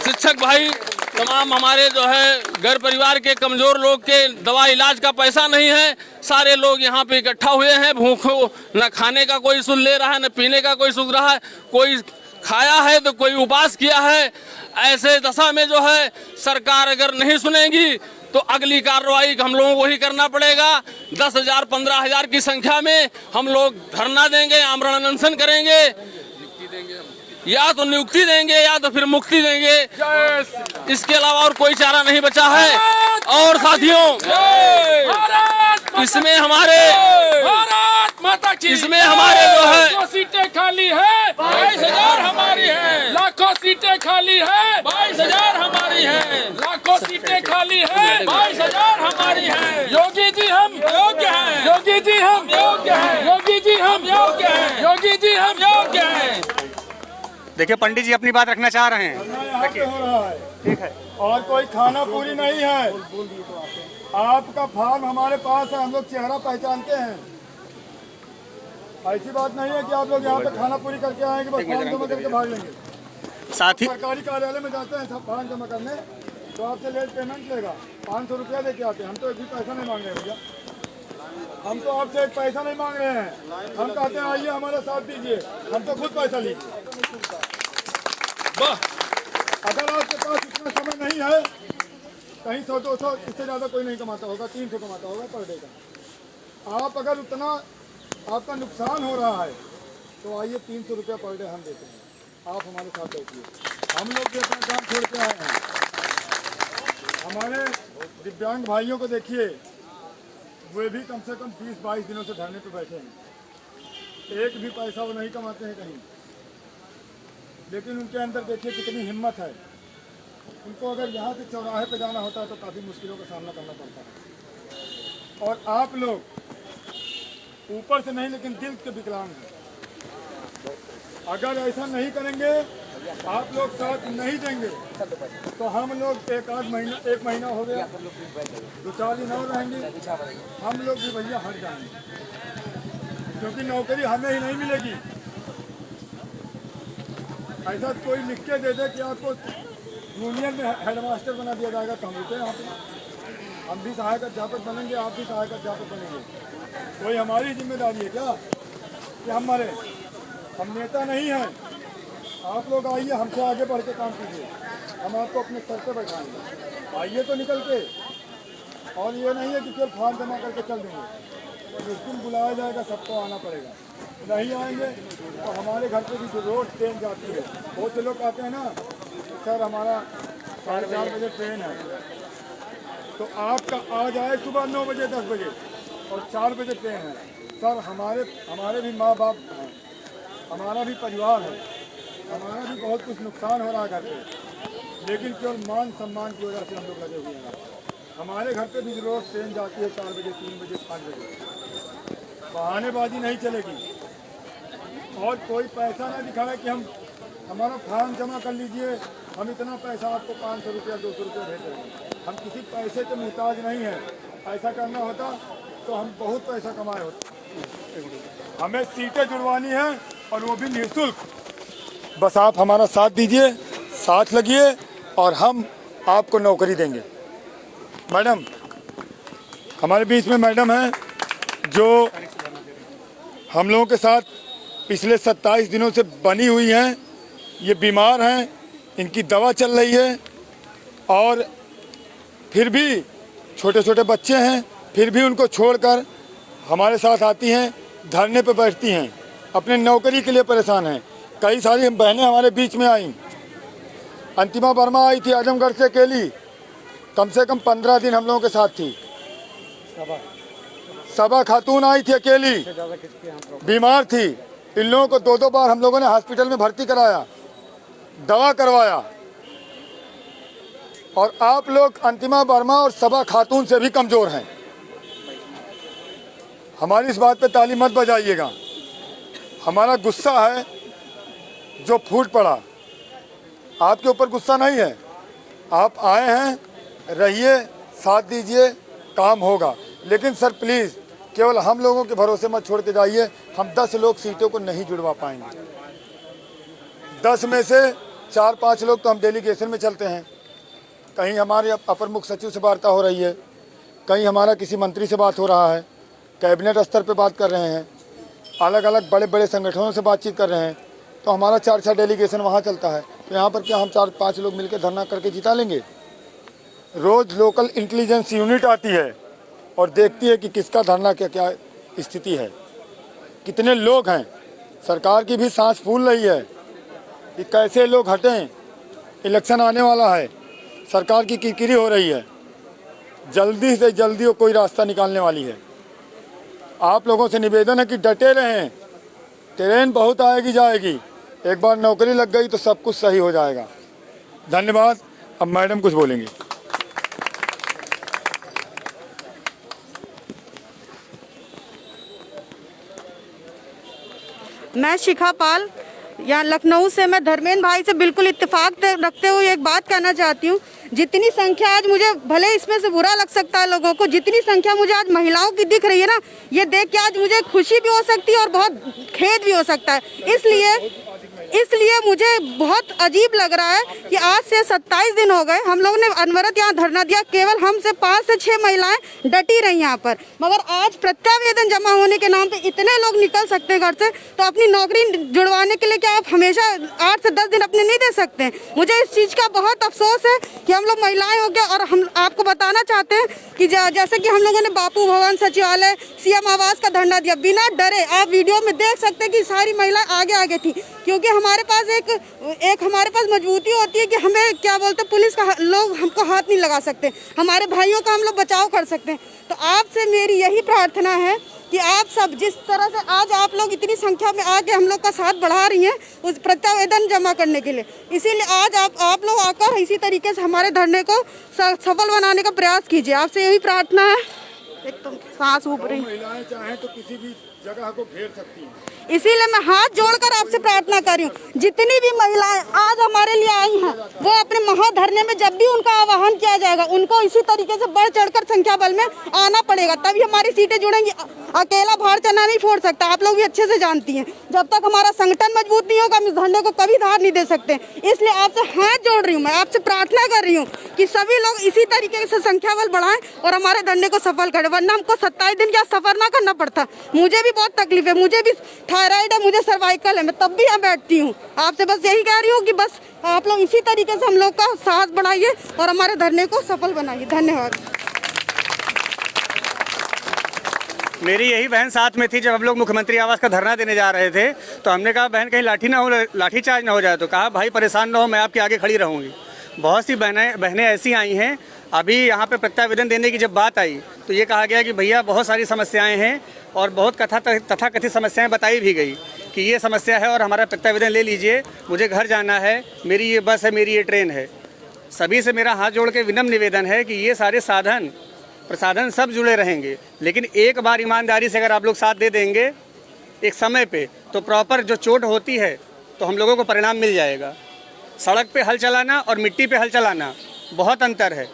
शिक्षक भाई, तमाम हमारे जो है घर परिवार के कमज़ोर लोग के दवा इलाज का पैसा नहीं है, सारे लोग यहाँ पे इकट्ठा हुए हैं। भूखों, न खाने का कोई सुन ले रहा है, न पीने का कोई सुन रहा है, कोई खाया है तो कोई उपवास किया है। ऐसे दशा में जो है सरकार अगर नहीं सुनेगी तो अगली कार्रवाई हम लोगों को ही करना पड़ेगा। 10,000 15,000 की संख्या में हम लोग धरना देंगे, आमरण अनशन करेंगे, या तो नियुक्ति देंगे या तो फिर मुक्ति देंगे। इसके अलावा और कोई चारा नहीं बचा है। और साथियों, इसमें हमारे जो है सीटें खाली है, 22,000 हमारी है। लाखों सीटें खाली है, 22,000 हमारी है। लाखों सीटें खाली है, 22,000 हमारी है। योगी जी हम योग्य हैं, योगी जी हम योग्य हैं, योगी जी हम योग्य हैं, योगी जी हम योग्य हैं। देखिए पंडित जी अपनी बात रखना चाह रहे हैं। यहाँ पे हो रहा है, ठीक है, और कोई खाना पूरी नहीं है। आपका फार्म हमारे पास है, हम लोग चेहरा पहचानते हैं। ऐसी बात नहीं है कि आप लोग यहाँ पे खाना पूरी करके आएंगे बस फार्म जमा करके भाग लेंगे। साथ ही सरकारी कार्यालय में जाते हैं सब फार्म जमा करने, तो आपसे लेट पेमेंट लेगा, 500 रुपया लेके आते हैं। हम तो एक भी पैसा नहीं मांग रहे हैं भैया, हम तो आपसे एक पैसा नहीं मांग रहे हैं। हम कहते हैं आइए हमारा साथ दीजिए, हम तो खुद पैसा लीजिए। अगर आपके पास इतना समय नहीं है, कहीं 100-200 इससे ज़्यादा कोई नहीं कमाता होगा, 300 कमाता होगा पर डे का। आप अगर उतना आपका नुकसान हो रहा है तो आइए 300 रुपया पर डे हम देते हैं, आप हमारे साथ बैठिए। हम लोग भी अपना काम छोड़ के आए हैं। हमारे दिव्यांग भाइयों को देखिए, वे भी कम से कम 20-22 दिनों से धरने पे बैठे हैं, एक भी पैसा वो नहीं कमाते हैं कहीं, लेकिन उनके अंदर देखिए कितनी हिम्मत है। उनको अगर यहाँ से चौराहे पे जाना होता है तो काफ़ी मुश्किलों का सामना करना पड़ता है। और आप लोग ऊपर से नहीं लेकिन दिल के विकलांग हैं। अगर ऐसा नहीं करेंगे, आप लोग साथ नहीं देंगे, तो हम लोग एक महीना हो गया, 2-4 दिन और रहेंगे, हम लोग भी भैया हट जाएंगे, क्योंकि नौकरी हमें ही नहीं मिलेगी। ऐसा कोई लिख के दे दे कि आपको यूनियन में हेडमास्टर बना दिया जाएगा तो हम रुके यहाँ पे। हम भी सहायक अध्यापक बनेंगे, आप भी सहायक अध्यापक बनेंगे। कोई हमारी जिम्मेदारी है क्या कि हम मरे? हम नेता नहीं हैं। आप लोग आइए, हमसे आगे बढ़ के काम कीजिए, हम आपको अपने सर पे बैठाएंगे। आइए तो निकल के, और ये नहीं है कि केवल फॉर्म जमा करके चल देंगे। जिस दिन बुलाया जाएगा सबको आना पड़ेगा। नहीं आएंगे तो हमारे घर पे भी जो रोज ट्रेन जाती है, बहुत से लोग आते हैं ना, सर हमारा 4:30 बजे ट्रेन है, तो आपका आ जाए सुबह 9 बजे 10 बजे और 4 बजे ट्रेन है। सर हमारे भी माँ बाप हैं, हमारा भी परिवार है, हमारा भी बहुत कुछ नुकसान हो रहा है घर पे, लेकिन केवल मान सम्मान की वजह से हम लोग लगे हुए हैं। हमारे घर पे भी रोज ट्रेन जाती है 4 बजे 3 बजे 5 बजे। बहानेबाजी नहीं चलेगी, और कोई पैसा ना दिखाए कि हम हमारा फॉर्म जमा कर लीजिए, हम इतना पैसा आपको 500 रुपया 200 रुपया भेज देंगे। हम किसी पैसे के मुहताज नहीं हैं। ऐसा करना होता तो हम बहुत पैसा कमाए होते। हमें सीटें जुड़वानी है और वो भी निःशुल्क। बस आप हमारा साथ दीजिए, साथ लगिए और हम आपको नौकरी देंगे। मैडम, हमारे बीच में मैडम हैं जो हम लोगों के साथ पिछले 27 दिनों से बनी हुई हैं। ये बीमार हैं, इनकी दवा चल रही है, और फिर भी छोटे छोटे बच्चे हैं, फिर भी उनको छोड़कर हमारे साथ आती हैं, धरने पे बैठती हैं, अपने नौकरी के लिए परेशान हैं। कई सारी बहनें हमारे बीच में आईं। अंतिमा वर्मा आई थी आजमगढ़ से अकेली, कम से कम 15 दिन हम लोगों के साथ थी। सबा खातून आई थी अकेली, बीमार थी। इन लोगों को 2-2 बार हम लोगों ने हॉस्पिटल में भर्ती कराया, दवा करवाया। और आप लोग अंतिमा वर्मा और सबा खातून से भी कमज़ोर हैं। हमारी इस बात पे ताली मत बजाइएगा। हमारा गुस्सा है जो फूट पड़ा, आपके ऊपर गुस्सा नहीं है। आप आए हैं, रहिए, साथ दीजिए, काम होगा। लेकिन सर प्लीज़ केवल हम लोगों के भरोसे मत छोड़ के जाइए। हम 10 लोग सीटों को नहीं जुड़वा पाएंगे। 10 में से 4-5 लोग तो हम डेलीगेशन में चलते हैं। कहीं हमारे अपर मुख्य सचिव से वार्ता हो रही है, कहीं हमारा किसी मंत्री से बात हो रहा है, कैबिनेट स्तर पे बात कर रहे हैं, अलग अलग बड़े बड़े संगठनों से बातचीत कर रहे हैं। तो हमारा 4-4 डेलीगेशन वहाँ चलता है, तो यहाँ पर क्या हम 4-5 लोग मिलकर धरना करके जिता लेंगे? रोज़ लोकल इंटेलिजेंस यूनिट आती है और देखती है कि किसका धरना क्या क्या स्थिति है, कितने लोग हैं। सरकार की भी सांस फूल रही है कि कैसे लोग हटें, इलेक्शन आने वाला है, सरकार की किरकिरी हो रही है, जल्दी से जल्दी वो कोई रास्ता निकालने वाली है। आप लोगों से निवेदन है कि डटे रहें, ट्रेन बहुत आएगी जाएगी, एक बार नौकरी लग गई तो सब कुछ सही हो जाएगा। धन्यवाद। अब मैडम कुछ बोलेंगे। मैं शिखा पाल, यहाँ लखनऊ से। मैं धर्मेंद्र भाई से बिल्कुल इत्तेफाक रखते हुए एक बात कहना चाहती हूँ। जितनी संख्या आज मुझे, भले इसमें से बुरा लग सकता है लोगों को, जितनी संख्या मुझे आज महिलाओं की दिख रही है ना, ये देख के आज मुझे खुशी भी हो सकती है और बहुत खेद भी हो सकता है। इसलिए मुझे बहुत अजीब लग रहा है कि आज से 27 दिन हो गए हम लोगों ने अनवरत यहाँ धरना दिया, केवल हमसे 5 से 6 महिलाएं डटी रही यहाँ पर, मगर आज प्रत्यावेदन जमा होने के नाम पे इतने लोग निकल सकते हैं घर से, तो अपनी नौकरी जुड़वाने के लिए क्या आप हमेशा 8 से 10 दिन अपने नहीं दे सकते? मुझे इस चीज़ का बहुत अफसोस है कि हम लोग महिलाएं हो गए। और हम आपको बताना चाहते हैं कि जैसे कि हम लोगों ने बापू भवन, सचिवालय, सीएम आवास का धरना दिया बिना डरे। आप वीडियो में देख सकते हैं कि सारी महिलाएं आगे आगे थी, क्योंकि हमारे पास एक हमारे पास मजबूती होती है कि हमें क्या बोलते हैं, पुलिस का लोग हमको हाथ नहीं लगा सकते, हमारे भाइयों का हम लोग बचाव कर सकते हैं। तो आपसे मेरी यही प्रार्थना है कि आप सब जिस तरह से आज आप लोग इतनी संख्या में आके हम लोग का साथ बढ़ा रही हैं उस प्रत्यावेदन जमा करने के लिए, इसीलिए आज आप लोग आकर इसी तरीके से हमारे धरने को सफल बनाने का प्रयास कीजिए। आपसे यही प्रार्थना है। एकदम सांस ऊपर रही, महिलाएं चाहें तो किसी भी जगह को घेर सकती हैं। इसीलिए मैं हाथ जोड़कर आपसे प्रार्थना कर रही हूँ, जितनी भी महिलाएं आज हमारे लिए आई हैं वो अपने महाधरने में जब भी उनका आह्वान किया जाएगा उनको इसी तरीके से बढ़ चढ़कर संख्या बल में आना पड़ेगा, तभी हमारी सीटें जुड़ेंगी। अकेला भार चना नहीं फोड़ सकता, आप लोग भी अच्छे से जानती हैं। जब तक हमारा संगठन मजबूत नहीं होगा हम इस धरने को कभी धार नहीं दे सकते। इसलिए आपसे हाथ जोड़ रही हूँ, मैं आपसे प्रार्थना कर रही हूँ कि सभी लोग इसी तरीके से संख्या बल बढ़ाएं और हमारे धरने को सफल करें, वरना हमको 27 दिन का सफर ना करना पड़ता। मुझे भी बहुत तकलीफ है, मुझे भी थायराइड है, मुझे सर्वाइकल है, मैं तब भी यहाँ बैठती हूँ। आपसे बस यही कह रही हूँ कि बस आप लोग इसी तरीके से हम लोग का साथ बढ़ाइए और हमारे धरने को सफल बनाइए। धन्यवाद। मेरी यही बहन साथ में थी जब हम लोग मुख्यमंत्री आवास का धरना देने जा रहे थे, तो हमने कहा बहन कहीं लाठीचार्ज ना हो जाए, तो कहा भाई परेशान ना हो, मैं आपके आगे खड़ी रहूँगी। बहुत सी बहनें ऐसी आई हैं। अभी यहाँ पे प्रत्यावेदन देने की जब बात आई तो ये कहा गया कि भैया बहुत सारी समस्याएं हैं और बहुत तथाकथित समस्याएं बताई भी गई कि ये समस्या है और हमारा प्रत्यावेदन ले लीजिए, मुझे घर जाना है, मेरी ये बस है, मेरी ये ट्रेन है। सभी से मेरा हाथ जोड़ के विनम्र निवेदन है कि ये सारे साधन प्रसाधन सब जुड़े रहेंगे, लेकिन एक बार ईमानदारी से अगर आप लोग साथ दे देंगे एक समय पे, तो प्रॉपर जो चोट होती है तो हम लोगों को परिणाम मिल जाएगा। सड़क पे हल चलाना और मिट्टी पे हल चलाना बहुत अंतर है।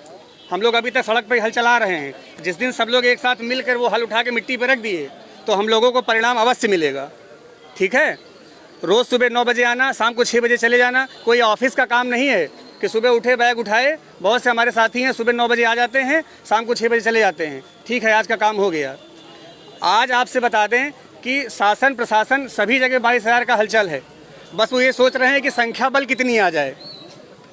हम लोग अभी तक सड़क पे हल चला रहे हैं, जिस दिन सब लोग एक साथ मिलकर वो हल उठा के मिट्टी पे रख दिए तो हम लोगों को परिणाम अवश्य मिलेगा। ठीक है, रोज़ सुबह 9 बजे आना, शाम को 6 बजे चले जाना, कोई ऑफिस का काम नहीं है कि सुबह उठे बैग उठाए। बहुत से हमारे साथी हैं सुबह 9 बजे आ जाते हैं, शाम को 6 बजे चले जाते हैं। ठीक है, आज का काम हो गया। आज आपसे बता दें कि शासन प्रशासन सभी जगह 22,000 का हलचल है, बस वो ये सोच रहे हैं कि संख्या बल कितनी आ जाए।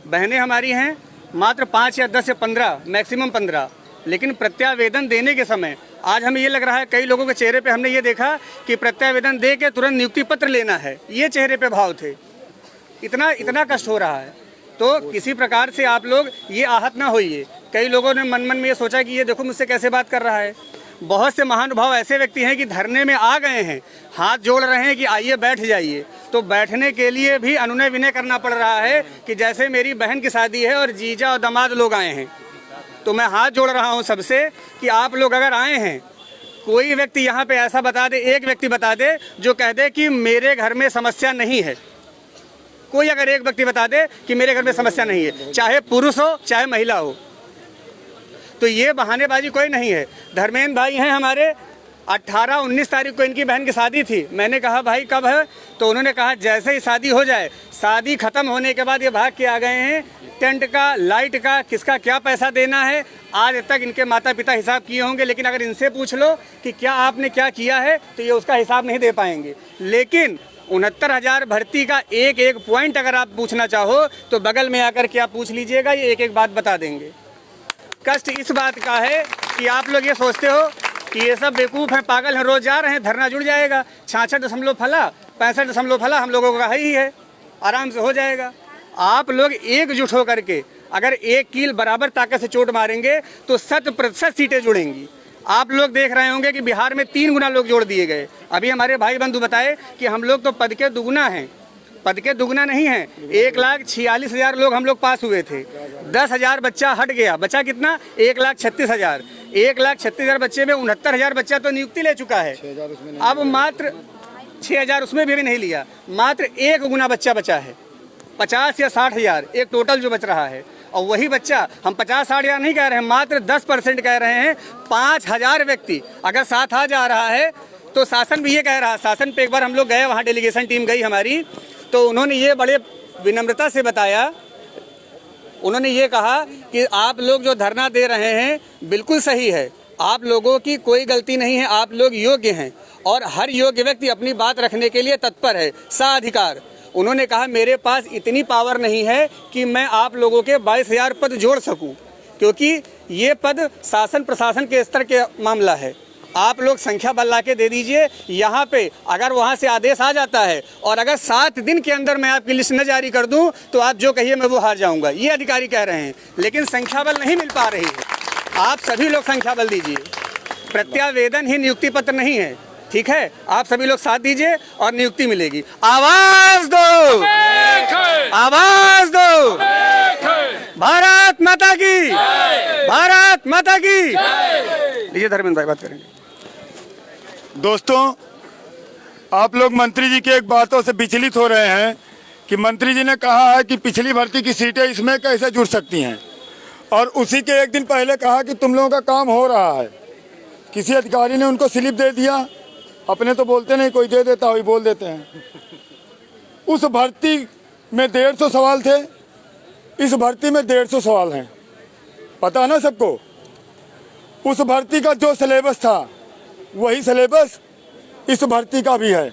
बहनें हमारी हैं मात्र 5 या 10 या 15, मैक्सिमम 15, लेकिन प्रत्यावेदन देने के समय आज हमें ये लग रहा है, कई लोगों के चेहरे पे हमने ये देखा कि प्रत्यावेदन दे के तुरंत नियुक्ति पत्र लेना है, ये चेहरे पे भाव थे। इतना कष्ट हो रहा है, तो किसी प्रकार से आप लोग ये आहत ना होइए। कई लोगों ने मन में ये सोचा कि ये देखो मुझसे कैसे बात कर रहा है। बहुत से महानुभाव ऐसे व्यक्ति हैं कि धरने में आ गए हैं, हाथ जोड़ रहे हैं कि आइए बैठ जाइए, तो बैठने के लिए भी अनुनय विनय करना पड़ रहा है कि जैसे मेरी बहन की शादी है और जीजा और दामाद लोग आए हैं, तो मैं हाथ जोड़ रहा हूं सबसे कि आप लोग अगर आए हैं, कोई व्यक्ति यहाँ पे ऐसा बता दे, एक व्यक्ति बता दे जो कह दे कि मेरे घर में समस्या नहीं है। कोई अगर एक व्यक्ति बता दे कि मेरे घर में समस्या नहीं है, चाहे पुरुष हो चाहे महिला हो, तो ये बहानेबाजी कोई नहीं है। धर्मेंद्र भाई हैं हमारे, 18-19 तारीख को इनकी बहन की शादी थी। मैंने कहा भाई कब है, तो उन्होंने कहा जैसे ही शादी हो जाए। शादी खत्म होने के बाद ये भाग के आ गए हैं। टेंट का, लाइट का, किसका क्या पैसा देना है, आज तक इनके माता पिता हिसाब किए होंगे, लेकिन अगर इनसे पूछ लो कि क्या आपने क्या किया है तो ये उसका हिसाब नहीं दे पाएंगे। लेकिन 69,000 भर्ती का एक एक पॉइंट अगर आप पूछना चाहो तो बगल में आकर के आप पूछ लीजिएगा, ये एक एक बात बता देंगे। कष्ट इस बात का है कि आप लोग ये सोचते हो कि ये सब बेवकूफ़ हैं, पागल हैं, रोज़ जा रहे हैं, धरना जुड़ जाएगा, 66 फला 65 फला हम लोगों का ही है, आराम से हो जाएगा। आप लोग एकजुट होकर के अगर एक कील बराबर ताकत से चोट मारेंगे तो 100% सीटें जुड़ेंगी। आप लोग देख रहे होंगे कि बिहार में 3 गुना लोग जोड़ दिए गए। अभी हमारे भाई बंधु बताए कि हम लोग तो पद के दुगुना हैं, पद के दुगुना नहीं है। 1,46,000 लोग हम लोग पास हुए थे, 10,000 बच्चा हट गया, बचा कितना? 1,36,000। 1,36,000 बच्चे में 69,000 बच्चा तो नियुक्ति ले चुका है। अब मात्र 6,000 उसमें भी नहीं लिया, मात्र 1 गुना बच्चा बचा है, 50 या 60,000 एक टोटल जो बच रहा है। और वही बच्चा हम 50-60,000 नहीं कह रहे हैं, मात्र 10% कह रहे हैं। 5,000 व्यक्ति अगर साथ आ जा रहा है तो शासन भी ये कह रहा है। शासन पे एक बार हम लोग गए, वहाँ डेलीगेशन टीम गई हमारी, तो उन्होंने ये बड़े विनम्रता से बताया, उन्होंने ये कहा कि आप लोग जो धरना दे रहे हैं बिल्कुल सही है, आप लोगों की कोई गलती नहीं है, आप लोग योग्य हैं और हर योग्य व्यक्ति अपनी बात रखने के लिए तत्पर है, साधिकार। उन्होंने कहा मेरे पास इतनी पावर नहीं है कि मैं आप लोगों के 22,000 पद जोड़ सकूं, क्योंकि ये पद शासन प्रशासन के स्तर के मामला है। आप लोग संख्या बल ला के दे दीजिए यहाँ पे, अगर वहाँ से आदेश आ जाता है और अगर 7 दिन के अंदर मैं आपकी लिस्ट न जारी कर दूँ तो आप जो कहिए मैं वो हार जाऊँगा, ये अधिकारी कह रहे हैं। लेकिन संख्या बल नहीं मिल पा रही है। आप सभी लोग संख्या बल दीजिए, प्रत्यावेदन ही नियुक्ति पत्र नहीं है, ठीक है? आप सभी लोग साथ दीजिए और नियुक्ति मिलेगी। आवाज दो, आवाज दो, भारत माता की, भारत माता की। लीजिए धर्मेंद्र भाई बात करेंगे। दोस्तों, आप लोग मंत्री जी की एक बातों से विचलित हो रहे हैं कि मंत्री जी ने कहा है कि पिछली भर्ती की सीटें इसमें कैसे जुड़ सकती हैं, और उसी के एक दिन पहले कहा कि तुम लोगों का काम हो रहा है। किसी अधिकारी ने उनको स्लिप दे दिया, अपने तो बोलते नहीं, कोई दे देता वही बोल देते हैं। उस भर्ती में 150 सवाल थे, इस भर्ती में 150 सवाल हैं, पता है ना सबको। उस भर्ती का जो सिलेबस था वही सिलेबस इस भर्ती का भी है।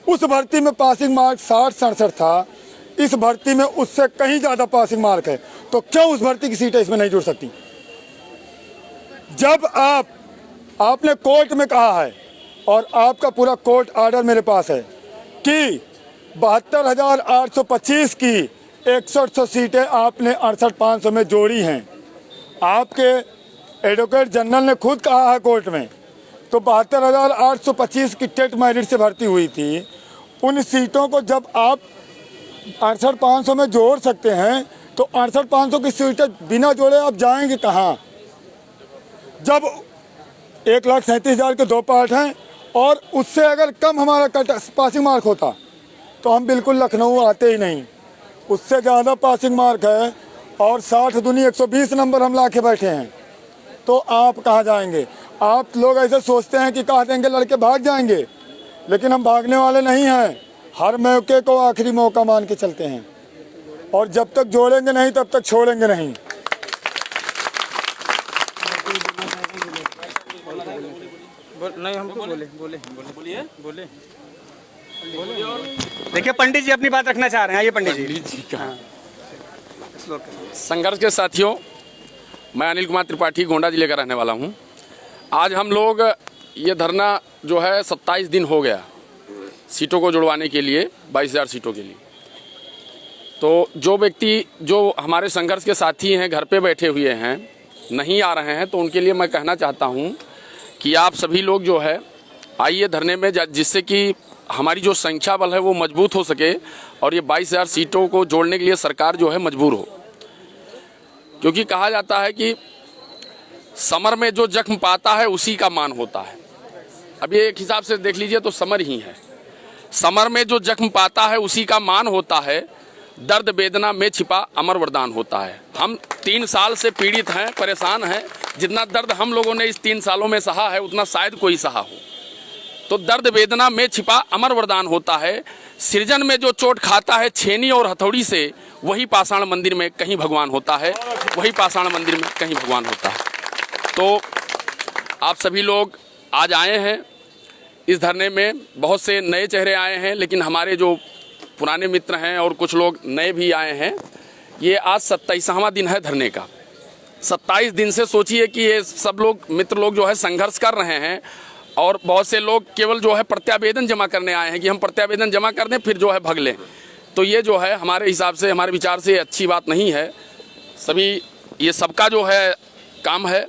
उस भर्ती में पासिंग मार्क 60-67 था, इस भर्ती में उससे कहीं ज़्यादा पासिंग मार्क है। तो क्यों उस भर्ती की सीटें इसमें नहीं जुड़ सकती? जब आपने कोर्ट में कहा है, और आपका पूरा कोर्ट ऑर्डर मेरे पास है कि 72,825 की 6100 सीटें आपने 68,500 में जोड़ी हैं। आपके एडवोकेट जनरल ने खुद कहा है कोर्ट में, तो 72,825 की टेट मेरिट से भर्ती हुई थी। उन सीटों को जब आप 68,500 में जोड़ सकते हैं तो 68,500 की सीटें बिना जोड़े आप जाएंगे कहाँ? जब 1,37,000 के 2 पार्ट हैं और उससे अगर कम हमारा पासिंग मार्क होता तो हम बिल्कुल लखनऊ आते ही नहीं। उससे ज़्यादा पासिंग मार्क है और 60 दूनी 120 नंबर हम ला के बैठे हैं, तो आप कहाँ जाएंगे? आप लोग ऐसे सोचते हैं कि कहा देंगे लड़के भाग जाएंगे, लेकिन हम भागने वाले नहीं हैं। हर मौके को आखिरी मौका मान के चलते हैं, और जब तक जोड़ेंगे नहीं तब तक छोड़ेंगे नहीं। नहीं हमको बोले। देखिए पंडित जी अपनी बात रखना चाह रहे हैं, ये पंडित जी का। संघर्ष के साथियों, मैं अनिल कुमार त्रिपाठी गोंडा जिले का रहने वाला हूं। आज हम लोग ये धरना जो है 27 दिन हो गया सीटों को जुड़वाने के लिए, 22,000 सीटों के लिए। तो जो व्यक्ति जो हमारे संघर्ष के साथी हैं, घर पे बैठे हुए हैं, नहीं आ रहे हैं, तो उनके लिए मैं कहना चाहता हूं कि आप सभी लोग जो है आइए धरने में, जिससे कि हमारी जो संख्या बल है वो मजबूत हो सके और ये 22,000 सीटों को जोड़ने के लिए सरकार जो है मजबूर हो। क्योंकि कहा जाता है कि समर में जो जख्म पाता है उसी का मान होता है। अब ये एक हिसाब से देख लीजिए तो समर ही है। समर में जो जख्म पाता है उसी का मान होता है, दर्द वेदना में छिपा अमर वरदान होता है। हम 3 साल से पीड़ित हैं, परेशान हैं। जितना दर्द हम लोगों ने इस 3 सालों में सहा है उतना शायद कोई सहा हो। तो दर्द वेदना में छिपा अमर वरदान होता है। सृजन में जो चोट खाता है छेनी और हथौड़ी से, वही पाषाण मंदिर में कहीं भगवान होता है, वही पाषाण मंदिर में कहीं भगवान होता है। तो आप सभी लोग आज आए हैं इस धरने में बहुत से नए चेहरे आए हैं, लेकिन हमारे जो पुराने मित्र हैं और कुछ लोग नए भी आए हैं। ये आज 27वां दिन है धरने का। 27 दिन से सोचिए कि ये सब लोग मित्र लोग जो है संघर्ष कर रहे हैं, और बहुत से लोग केवल जो है प्रत्यावेदन जमा करने आए हैं कि हम प्रत्यावेदन जमा कर दें फिर जो है भग लें। तो ये जो है हमारे हिसाब से, हमारे विचार से अच्छी बात नहीं है। सभी ये सबका जो है काम है,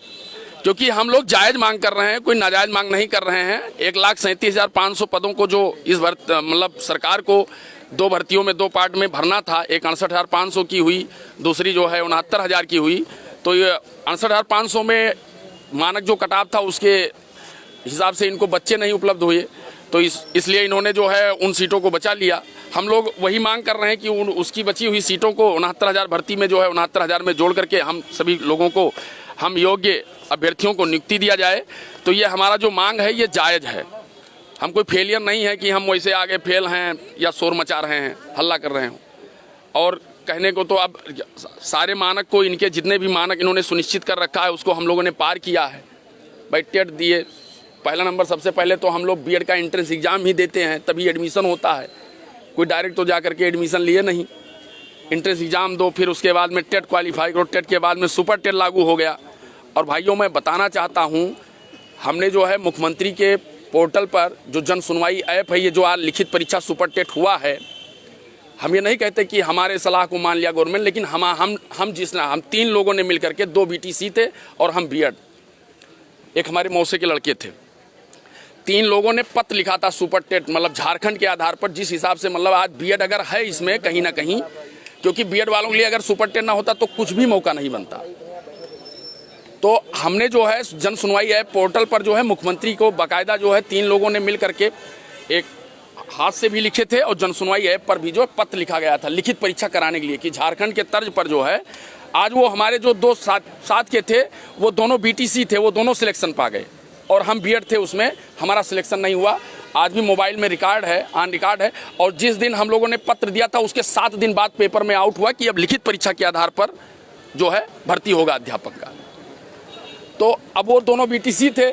क्योंकि हम लोग जायज़ मांग कर रहे हैं, कोई नाजायज़ मांग नहीं कर रहे हैं। 1,37,500 पदों को जो इस मतलब सरकार को 2 भर्तियों में 2 पार्ट में भरना था, एक 68,500 की हुई, दूसरी जो है 69,000 की हुई। तो ये 68,500 में मानक जो कटाव था उसके हिसाब से इनको बच्चे नहीं उपलब्ध हुए, तो इसलिए इन्होंने जो है उन सीटों को बचा लिया। हम लोग वही मांग कर रहे हैं कि उसकी बची हुई सीटों को 69,000 भर्ती में जो है 69,000 में जोड़ करके हम सभी लोगों को, हम योग्य अभ्यर्थियों को नियुक्ति दिया जाए। तो ये हमारा जो मांग है ये जायज़ है। हम कोई फेलियर नहीं है कि हम वैसे आगे फेल हैं या शोर मचा रहे हैं, हल्ला कर रहे हैं। और कहने को तो अब सारे मानक को, इनके जितने भी मानक इन्होंने सुनिश्चित कर रखा है उसको हम लोगों ने पार किया है। भाई टेट दिए, पहला नंबर। सबसे पहले तो हम लोग बीएड का एंट्रेंस एग्ज़ाम ही देते हैं तभी एडमिशन होता है, कोई डायरेक्ट तो जा करके एडमिशन लिए नहीं। एंट्रेंस एग्ज़ाम दो, फिर उसके बाद में टेट क्वालिफाई करो, टेट के बाद में सुपर टेट लागू हो गया। और भाइयों मैं बताना चाहता हूँ, हमने जो है मुख्यमंत्री के पोर्टल पर जो जन सुनवाई ऐप है, ये जो आज लिखित परीक्षा सुपर टेट हुआ है, हम ये नहीं कहते कि हमारे सलाह को मान लिया गवर्नमेंट, लेकिन हम 3 लोगों ने मिलकर के, 2 बीटीसी थे और हम बीएड, एक हमारे मौसे के लड़के थे, 3 लोगों ने पत्र लिखा था सुपर टेट, मतलब झारखंड के आधार पर। जिस हिसाब से मतलब आज बीएड अगर है इसमें कहीं ना कहीं, क्योंकि बीएड वालों के लिए अगर सुपर टेट ना होता तो कुछ भी मौका नहीं बनता। तो हमने जो है जन सुनवाई ऐप पोर्टल पर जो है मुख्यमंत्री को बाकायदा जो है 3 लोगों ने मिल करके एक हाथ से भी लिखे थे, और जन सुनवाई ऐप पर भी जो पत्र लिखा गया था लिखित परीक्षा कराने के लिए, कि झारखंड के तर्ज पर जो है आज वो हमारे जो 2 साथ के थे वो दोनों बीटीसी थे, वो दोनों सिलेक्शन पा गए और हम बीएड थे, उसमें हमारा सिलेक्शन नहीं हुआ। आज भी मोबाइल में रिकॉर्ड है, ऑन रिकॉर्ड है। और जिस दिन हम लोगों ने पत्र दिया था उसके 7 दिन बाद पेपर में आउट हुआ कि अब लिखित परीक्षा के आधार पर जो है भर्ती होगा अध्यापक का। तो अब वो दोनों बीटीसी थे,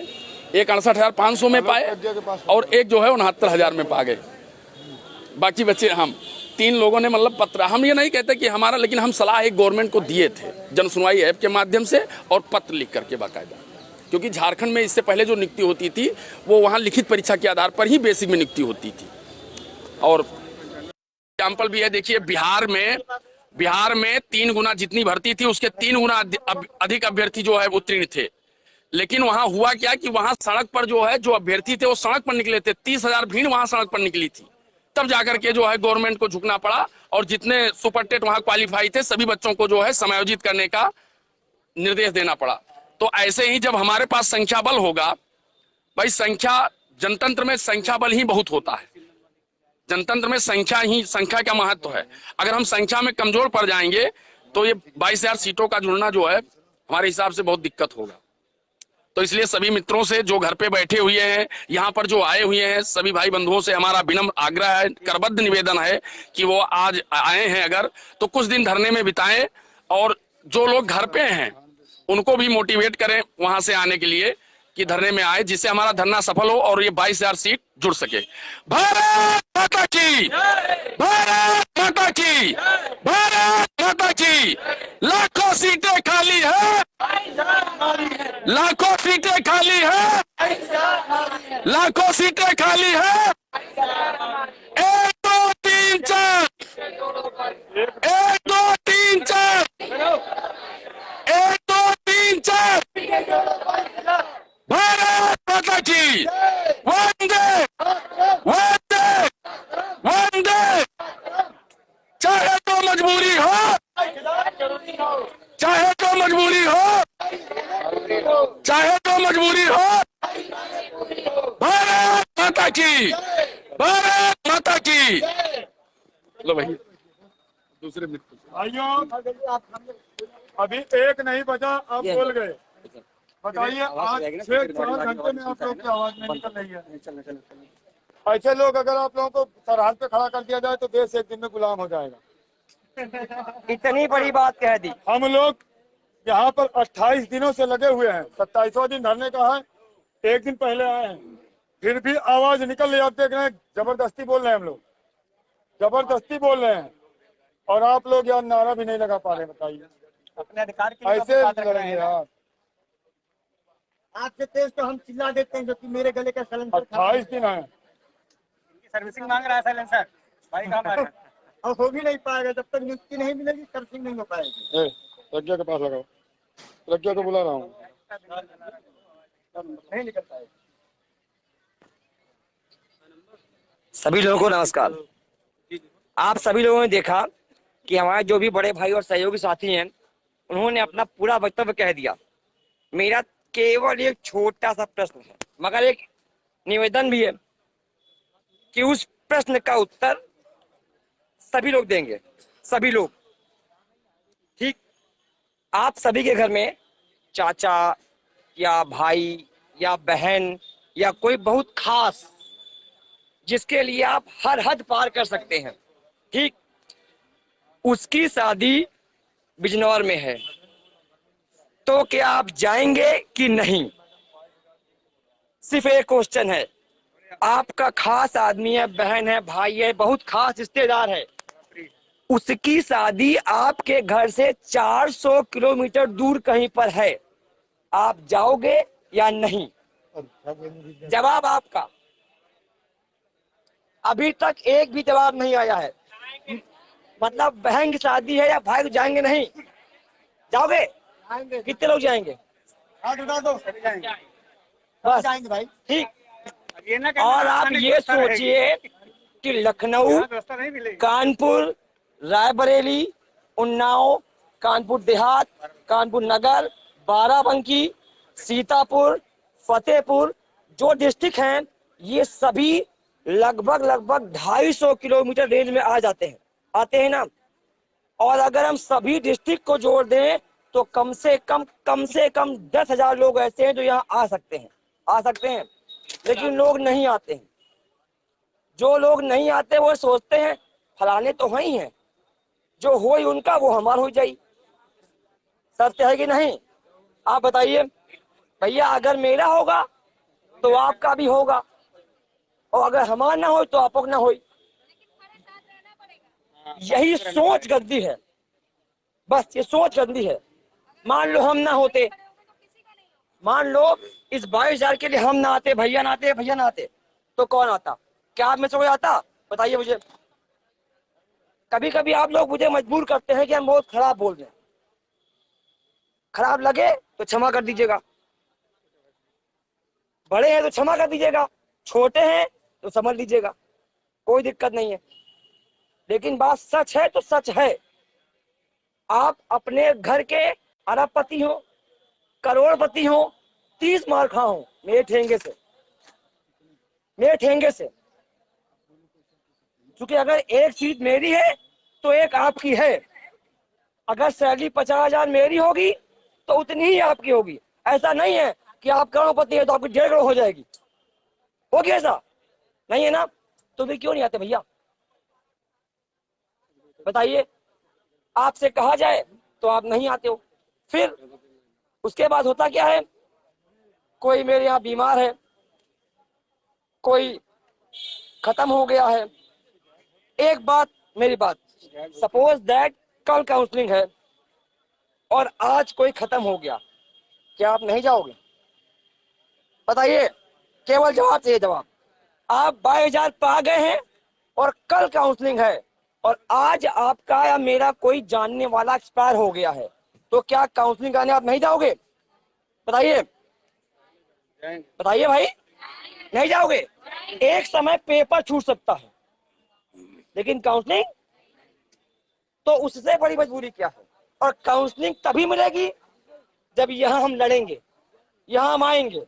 एक 68,500 में पाए और एक जो है 69,000 में पा गए। बाकी बच्चे हम 3 लोगों ने मतलब पत्र, हम ये नहीं कहते कि हमारा, लेकिन हम सलाह एक गवर्नमेंट को दिए थे जन सुनवाई ऐप के माध्यम से और पत्र लिख करके बाकायदा, क्योंकि झारखंड में इससे पहले जो नियुक्ति होती थी वो वहाँ लिखित परीक्षा के आधार पर ही बेसिक में नियुक्ति होती थी। और एग्जाम्पल भी है, देखिए बिहार में 3 गुना जितनी भर्ती थी उसके 3 गुना अधिक अभ्यर्थी जो है उत्तीर्ण थे। लेकिन वहाँ हुआ क्या कि वहाँ सड़क पर जो है जो अभ्यर्थी थे वो सड़क पर निकले थे, 30,000 भीड़ वहाँ सड़क पर निकली थी। तब जाकर के जो है गवर्नमेंट को झुकना पड़ा और जितने सुपर टेट वहाँ क्वालिफाई थे सभी बच्चों को जो है समायोजित करने का निर्देश देना पड़ा। तो ऐसे ही जब हमारे पास संख्या बल होगा, भाई जनतंत्र में संख्या बल ही बहुत होता है, जनतंत्र में संख्या का महत्व है। अगर हम संख्या में कमजोर पड़ जाएंगे तो ये 22,000 सीटों का जुड़ना जो है हमारे हिसाब से बहुत दिक्कत होगा। तो इसलिए सभी मित्रों से जो घर पे बैठे हुए हैं, यहाँ पर जो आए हुए हैं, सभी भाई बंधुओं से हमारा विनम्र आग्रह है, करबद्ध निवेदन है कि वो आज आए हैं अगर तो कुछ दिन धरने में बिताएं, और जो लोग घर पे हैं उनको भी मोटिवेट करें वहां से आने के लिए कि धरने में आए, जिससे हमारा धरना सफल हो और ये 22,000 सीट जुड़ सके। भारत माता की, भारत माता की, भारत माता की। लाखों सीटें खाली है, लाखों सीटें खाली है, लाखों सीटें खाली है। 1 2 3 4, 1 2 3 4, 1 2 3 4। भारत माता की, वंदे वंदे वंदे। चाहे तो मजबूरी हो, चाहे तो मजबूरी हो, चाहे तो मजबूरी हो। भारत माता की, भारत माता की। लो भाई दूसरे मित्र भाइयों, अभी 1 नहीं बजा, आप बोल गए। बताइए, आज 6-4 घंटे में आप लोग की आवाज नहीं निकल रही है। ऐसे लोग अगर आप लोगों को सरहद पे खड़ा कर दिया जाए तो देश 1 दिन में गुलाम हो जाएगा। इतनी बड़ी बात कह दी। हम लोग यहाँ पर 28 दिनों से लगे हुए हैं, 27वां दिन धरने का है। 1 दिन पहले आए हैं, फिर भी आवाज निकल रही है। आप देख रहे हैं जबरदस्ती बोल रहे हैं, हम लोग जबरदस्ती बोल रहे हैं और आप लोग यार नारा भी नहीं लगा पा रहे। बताइए अपने अधिकार के लिए ऐसे बात रख रहे लड़ेंगे हैं। यार। आपसे तेज तो हम चिल्ला देते हैं, जो कि मेरे गले का सलेंसर 28 दिन है। सर्विसिंग मांग रहा है साइलेंसर भाई, काम आ रहा है। और हो भी नहीं पाएगा जब तक नियुक्ति नहीं मिलेगी, सर्विसिंग नहीं हो पाएगी। प्रज्ञा के पास लगाओ, प्रज्ञा को बुला रहा हूँ। नहीं निकल पाएगा। सभी लोगों को नमस्कार। आप सभी लोगों ने देखा कि हमारे जो भी बड़े भाई और सहयोगी साथी हैं, उन्होंने अपना पूरा वक्तव्य कह दिया। मेरा केवल एक छोटा सा प्रश्न है, मगर एक निवेदन भी है कि उस प्रश्न का उत्तर सभी लोग देंगे। सभी लोग, ठीक? आप सभी के घर में चाचा या भाई या बहन या कोई बहुत खास, जिसके लिए आप हर हद पार कर सकते हैं, ठीक, उसकी शादी बिजनौर में है, तो क्या आप जाएंगे कि नहीं? सिर्फ एक क्वेश्चन है। आपका खास आदमी है, बहन है, भाई है, बहुत खास रिश्तेदार है, उसकी शादी आपके घर से 400 किलोमीटर दूर कहीं पर है, आप जाओगे या नहीं? जवाब आपका। अभी तक एक भी जवाब नहीं आया है। मतलब बहन की शादी है या भाई को जाएंगे नहीं? जाओगे? कितने लोग जाएंगे? बस जाएंगे भाई। ठीक। और आप ये सोचिए कि लखनऊ, कानपुर, रायबरेली, उन्नाव, कानपुर देहात, कानपुर नगर, बाराबंकी, सीतापुर, फतेहपुर, जो डिस्ट्रिक्ट हैं, ये सभी लगभग 250 किलोमीटर रेंज में आ जाते हैं, आते हैं ना। और अगर हम सभी डिस्ट्रिक्ट को जोड़ दें तो कम से कम 10,000 लोग ऐसे हैं जो यहाँ आ सकते हैं, लेकिन लोग नहीं आते हैं। जो लोग नहीं आते वो सोचते हैं फलाने तो हैं ही हैं, जो हो ही उनका वो हमारा हो जाए। सत्य है कि नहीं? आप बताइए भैया, अगर मेरा होगा तो आपका भी होगा, और अगर हमारा ना हो तो आपको ना हो। यही सोच गंदी है, बस ये सोच गंदी है। मान लो हम ना होते, मान लो इस 22,000 के लिए हम ना आते, भैया ना आते, तो कौन आता? क्या आप में से कोई आता? बताइए मुझे। कभी कभी आप लोग मुझे मजबूर करते हैं कि हम बहुत खराब बोल रहे हैं। खराब लगे तो क्षमा कर दीजिएगा, बड़े हैं तो क्षमा कर दीजिएगा, छोटे हैं तो समझ लीजिएगा, कोई दिक्कत नहीं है। लेकिन बात सच है तो सच है। आप अपने घर के अरबपति हो, करोड़पति हो, 30 मार खाओ मेरे ठेंगे से, क्योंकि अगर एक सीट मेरी है तो एक आपकी है। अगर सैलरी 50,000 मेरी होगी तो उतनी ही आपकी होगी। ऐसा नहीं है कि आप करोड़पति है तो आपकी 1.5 करोड़ हो जाएगी। होगी? ऐसा नहीं है ना। तो भी क्यों नहीं आते भैया? बताइए। आपसे कहा जाए तो आप नहीं आते हो। फिर उसके बाद होता क्या है, कोई मेरे यहाँ बीमार है, कोई खत्म हो गया है। एक बात, मेरी बात, सपोज दैट कल काउंसलिंग है और आज कोई खत्म हो गया, क्या आप नहीं जाओगे? बताइए, केवल जवाब चाहिए, जवाब। आप 22,000 पा गए हैं और कल काउंसलिंग है और आज आपका या मेरा कोई जानने वाला एक्सपायर हो गया है, तो क्या काउंसलिंग आने आप नहीं जाओगे? बताइए भाई, नहीं जाओगे? एक समय पेपर छूट सकता है, लेकिन काउंसलिंग, तो उससे बड़ी मजबूरी क्या है? और काउंसलिंग तभी मिलेगी जब यहाँ हम लड़ेंगे, यहाँ हम आएंगे।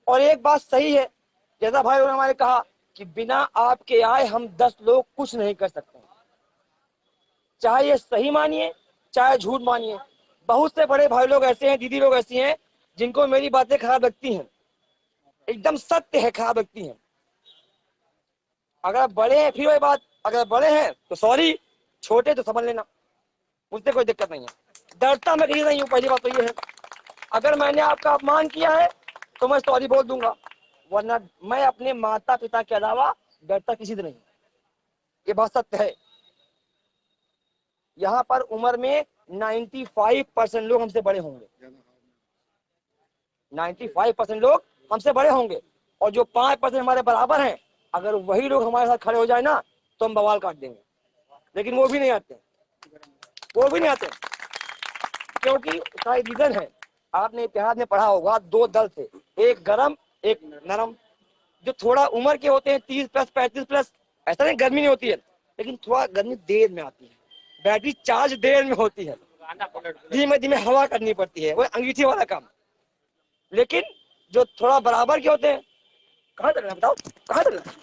और एक बात सही है, जैसा भाई ने हमारे कहा कि बिना आपके आए हम 10 लोग कुछ नहीं कर सकते। चाहे ये सही मानिए चाहे झूठ मानिए, बहुत से बड़े भाई लोग ऐसे हैं, दीदी लोग ऐसी हैं जिनको मेरी बातें खराब लगती हैं, एकदम सत्य है, खराब लगती हैं। अगर बड़े हैं, फिर वही बात, अगर बड़े हैं तो सॉरी, छोटे तो समझ लेना, मुझसे कोई दिक्कत नहीं है। डरता मैं कहीं नहीं हूँ, पहली बात तो ये है। अगर मैंने आपका अपमान किया है तो मैं सॉरी बोल दूंगा, वरना मैं अपने माता पिता के अलावा डरता किसी से नहीं। ये बात सत्य है। यहाँ पर उम्र में 95% लोग हमसे बड़े होंगे, 95% लोग हमसे बड़े होंगे, और जो 5% हमारे बराबर हैं, अगर वही लोग हमारे साथ खड़े हो जाए ना तो हम बवाल काट देंगे। लेकिन वो भी नहीं आते, वो भी नहीं आते, क्योंकि उसका एक रीजन है। आपने इतिहास में पढ़ा होगा, दो दल थे, एक गरम एक नरम। जो थोड़ा उम्र के होते हैं 30+ 35+, ऐसा नहीं गर्मी नहीं होती है, लेकिन थोड़ा गर्मी देर में आती है, बैटरी चार्ज देर में होती है, धीमे धीमे हवा करनी पड़ती है, वो अंगीठी वाला काम। लेकिन जो थोड़ा बराबर के होते हैं, कहाँ चल रहा है बताओ, कहाँ चल रहा है,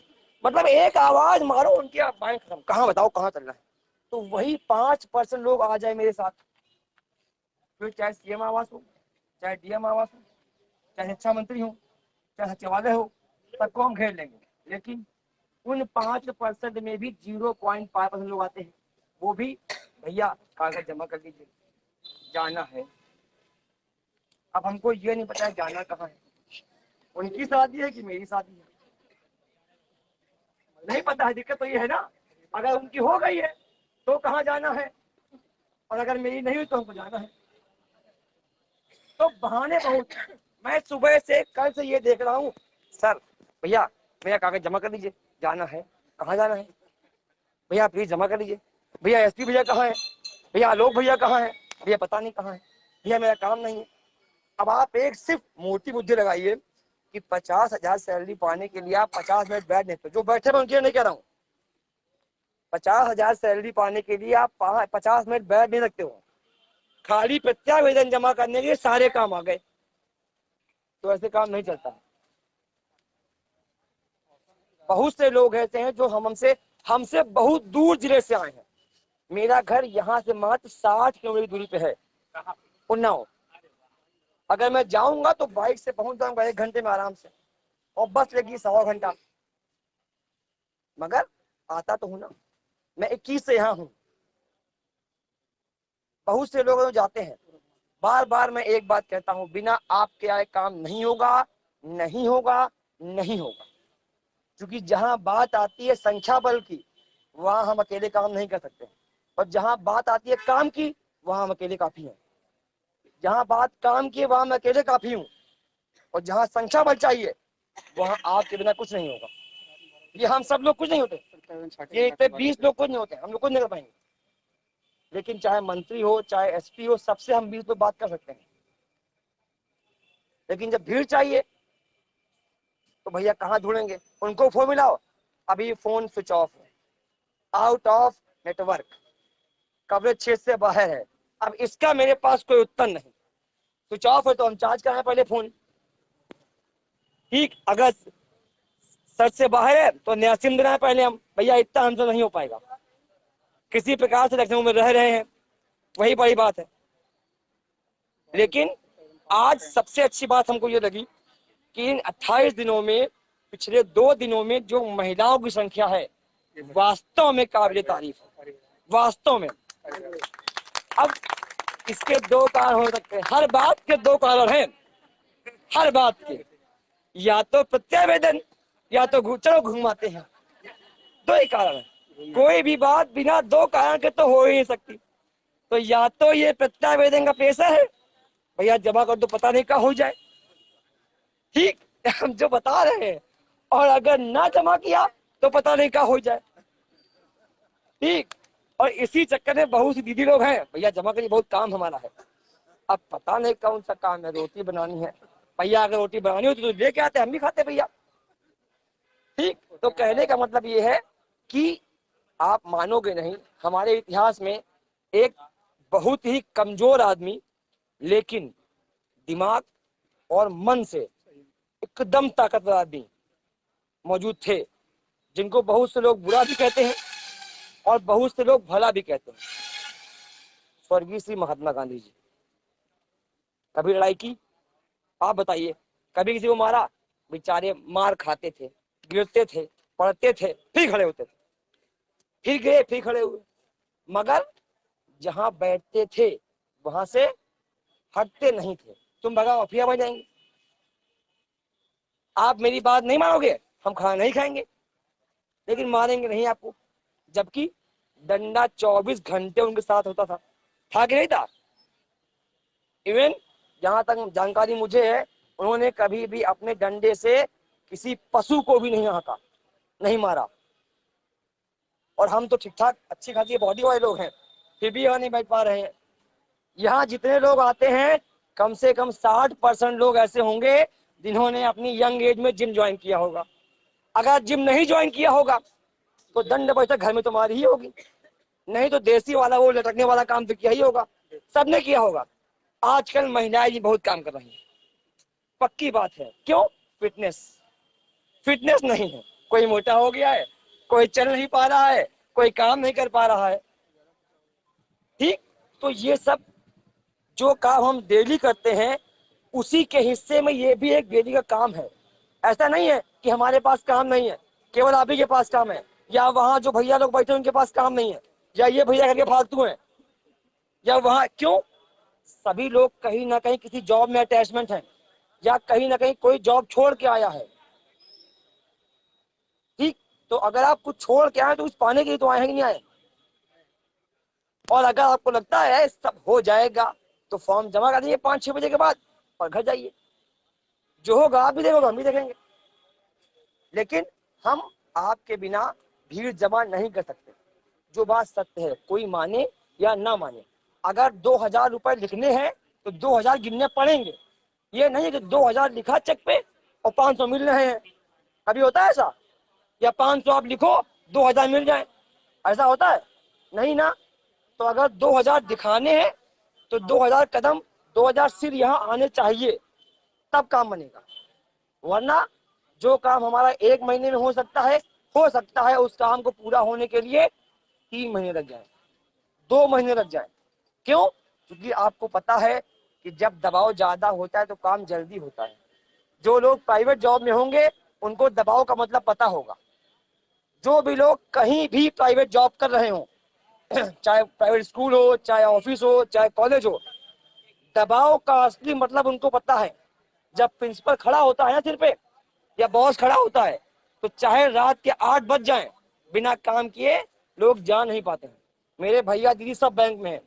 मतलब एक आवाज मारो उनकी बाइक खत्म, कहाँ बताओ कहाँ चल रहा है। तो वही 5% लोग आ जाए मेरे साथ, फिर चाहे सीएम आवास हो, चाहे डीएम आवास हो, चाहे शिक्षा मंत्री हो, चाहे सचिवालय हो, सबको हम घेर लेंगे। लेकिन उन 5% में भी 0.5% लोग आते हैं, वो भी भैया कागज जमा कर दीजिए, जाना है। अब हमको ये नहीं पता है जाना कहाँ है, उनकी शादी है कि मेरी शादी है, नहीं पता है। दिक्कत तो ये है ना, अगर उनकी हो गई है तो कहाँ जाना है, और अगर मेरी नहीं हुई तो हमको जाना है। तो बहाने बहुत। मैं सुबह से कल से ये देख रहा हूँ, सर भैया मेरा कागज जमा कर दीजिए, जाना है, कहाँ जाना है भैया, प्लीज जमा कर दीजिए, भैया एसपी भैया कहाँ है, भैया आलोक भैया कहाँ है, भैया पता नहीं कहाँ है, भैया मेरा काम नहीं है। अब आप एक सिर्फ मोटी बुद्धि लगाइए कि 50,000 सैलरी पाने के लिए आप 50 मिनट बैठ नहीं, तो जो बैठे मैं उनके नहीं कह रहा हूँ, 50,000 सैलरी पाने के लिए आप 50 मिनट बैठ नहीं सकते हो। खाली प्रत्यावेदन जमा करने के लिए सारे काम आ गए, तो ऐसे काम नहीं चलता। बहुत से लोग ऐसे हैं जो हमसे बहुत दूर जिले से आए हैं। मेरा घर यहाँ से मात्र 60 किलोमीटर दूरी पे है, उन्नाव। अगर मैं जाऊंगा तो बाइक से पहुंच जाऊंगा 1 घंटे में आराम से, और बस लेगी 1.25 घंटा। मगर आता तो हूं ना, मैं 21 से यहाँ हूँ। बहुत से लोग जाते हैं, बार बार मैं एक बात कहता हूँ, बिना आपके आए काम नहीं होगा, नहीं होगा, नहीं होगा। क्योंकि जहां बात आती है संख्या बल की, वहां हम अकेले काम नहीं कर सकते, और जहां बात आती है काम की, वहां हम अकेले काफी हैं। जहां बात काम की वहां मैं अकेले काफी हूँ, और जहां संख्या बल चाहिए वहां आपके बिना कुछ नहीं होगा। ये हम सब लोग कुछ नहीं होते, ये इतने 20 लोग कुछ नहीं होते, हम लोग कुछ नहीं कर पाएंगे। लेकिन चाहे मंत्री हो चाहे एसपी हो, सबसे हम 20 लोग बात कर सकते हैं। लेकिन जब भीड़ चाहिए तो भैया कहाँ ढूंढेंगे, उनको फोन मिलाओ, अभी फोन स्विच ऑफ है, आउट ऑफ नेटवर्क, कवरेज क्षेत्र से बाहर है। अब इसका मेरे पास कोई उत्तर नहीं, स्विच ऑफ है तो हम चार्ज कराएं पहले फोन, ठीक। अगर सर्च से बाहर है तो नया सिम देना है पहले हम, भैया इतना हमसे नहीं हो पाएगा। किसी प्रकार से लखनऊ में रह रहे हैं, वही बड़ी बात है। लेकिन आज सबसे अच्छी बात हमको ये लगी कि इन 28 दिनों में, पिछले 2 दिनों में जो महिलाओं की संख्या है, वास्तव में काबिल तारीफ है, वास्तव में। अब इसके 2 कारण हो सकते हैं, हर बात के 2 कारण हैं, हर बात के, या तो प्रत्यावेदन या तो चलो घुमाते हैं, 2 ही कारण है। कोई भी बात बिना 2 कारण के तो हो ही नहीं सकती। तो या तो ये प्रत्यावेदन का प्रेशर है, भैया जमा कर दो, पता नहीं क्या हो जाए, ठीक, हम जो बता रहे हैं, और अगर ना जमा किया तो पता नहीं क्या हो जाए, ठीक। और इसी चक्कर में बहुत सी दीदी लोग हैं, भैया जमा करिए, बहुत काम हमारा है। अब पता नहीं कौन सा काम है, रोटी बनानी है भैया, अगर रोटी बनानी होती तो लेके आते, हम भी खाते भैया, ठीक। तो कहने का मतलब ये है कि आप मानोगे नहीं, हमारे इतिहास में एक बहुत ही कमजोर आदमी, लेकिन दिमाग और मन से एकदम ताकतवर आदमी मौजूद थे, जिनको बहुत से लोग बुरा भी कहते हैं और बहुत से लोग भला भी कहते हैं। स्वर्गीय श्री महात्मा गांधी जी। कभी लड़ाई की, आप बताइए, कभी किसी को मारा? बेचारे मार खाते थे, गिरते थे, पड़ते थे, फिर खड़े होते थे, फिर गए, फिर खड़े हुए, मगर जहां बैठते थे वहां से हटते नहीं थे। तुम भगा माफिया बन जाएंगे, आप मेरी बात नहीं मानोगे, हम खाना नहीं खाएंगे, लेकिन मारेंगे नहीं आपको। जबकि डंडा 24 घंटे उनके साथ होता था कि नहीं था? इवन जहां तक जानकारी मुझे है, उन्होंने कभी भी अपने डंडे से किसी पशु को भी नहीं हाका, नहीं मारा। और हम तो ठीक ठाक अच्छी खासी बॉडी वाले लोग हैं, फिर भी यहाँ नहीं बैठ पा रहे हैं। यहाँ जितने लोग आते हैं, कम से कम 60% लोग ऐसे होंगे जिन्होंने अपनी यंग एज में जिम ज्वाइन किया होगा। अगर जिम नहीं ज्वाइन किया होगा तो दंड बैठक घर में तुम्हारी ही होगी, नहीं तो देसी वाला वो लटकने वाला काम तो किया ही होगा, सबने किया होगा। आजकल महिलाएं भी बहुत काम कर रही हैं, पक्की बात है। क्यों? फिटनेस नहीं है, कोई मोटा हो गया है, कोई चल नहीं पा रहा है, कोई काम नहीं कर पा रहा है। ठीक, तो ये सब जो काम हम डेली करते हैं, उसी के हिस्से में ये भी एक डेली का काम है। ऐसा नहीं है कि हमारे पास काम नहीं है, केवल आप ही के पास काम है, या वहां जो भैया लोग बैठे उनके पास काम नहीं है, या ये भैया करके फालतू हैं, या वहां क्यों? सभी लोग कहीं ना कहीं किसी जॉब में अटैचमेंट है, या कहीं ना कहीं कोई जॉब छोड़ के आया है। ठीक, तो अगर आप कुछ छोड़ के आए तो उस पाने के लिए तो आए हैं कि नहीं आए? और अगर आपको लगता है सब हो जाएगा तो फॉर्म जमा कर दीजिए 5-6 बजे के बाद और घर जाइए। जो होगा आप भी देखोगे, हम भी देखेंगे। लेकिन हम आपके बिना भीड़ जमा नहीं कर सकते। जो बात सत्य है, कोई माने या ना माने, अगर 2000 रुपए लिखने हैं तो 2000 गिनने पड़ेंगे। ये नहीं है कि 2000 लिखा चेक पे और 500 मिल रहे हैं। कभी होता है ऐसा? या 500 आप लिखो 2000 मिल जाए, ऐसा होता है? नहीं ना। तो अगर 2000 दिखाने हैं तो 2000 कदम, 2000 सिर यहाँ आने चाहिए, तब काम बनेगा। वरना जो काम हमारा 1 महीने में हो सकता है उस काम को पूरा होने के लिए 3 महीने लग जाए, 2 महीने लग जाए। क्यों? क्योंकि आपको पता है कि जब दबाव ज्यादा होता है तो काम जल्दी होता है। जो लोग प्राइवेट जॉब में होंगे उनको दबाव का मतलब पता होगा। जो भी लोग कहीं भी प्राइवेट जॉब कर रहे हो, चाहे प्राइवेट स्कूल हो, चाहे ऑफिस हो, चाहे कॉलेज हो, दबाव का असली मतलब उनको पता है। जब प्रिंसिपल खड़ा होता है ना सिर पे, या बॉस खड़ा होता है, तो चाहे रात के 8 बज जाएं, बिना काम किए लोग जा नहीं पाते हैं। मेरे भैया दीदी सब बैंक में है।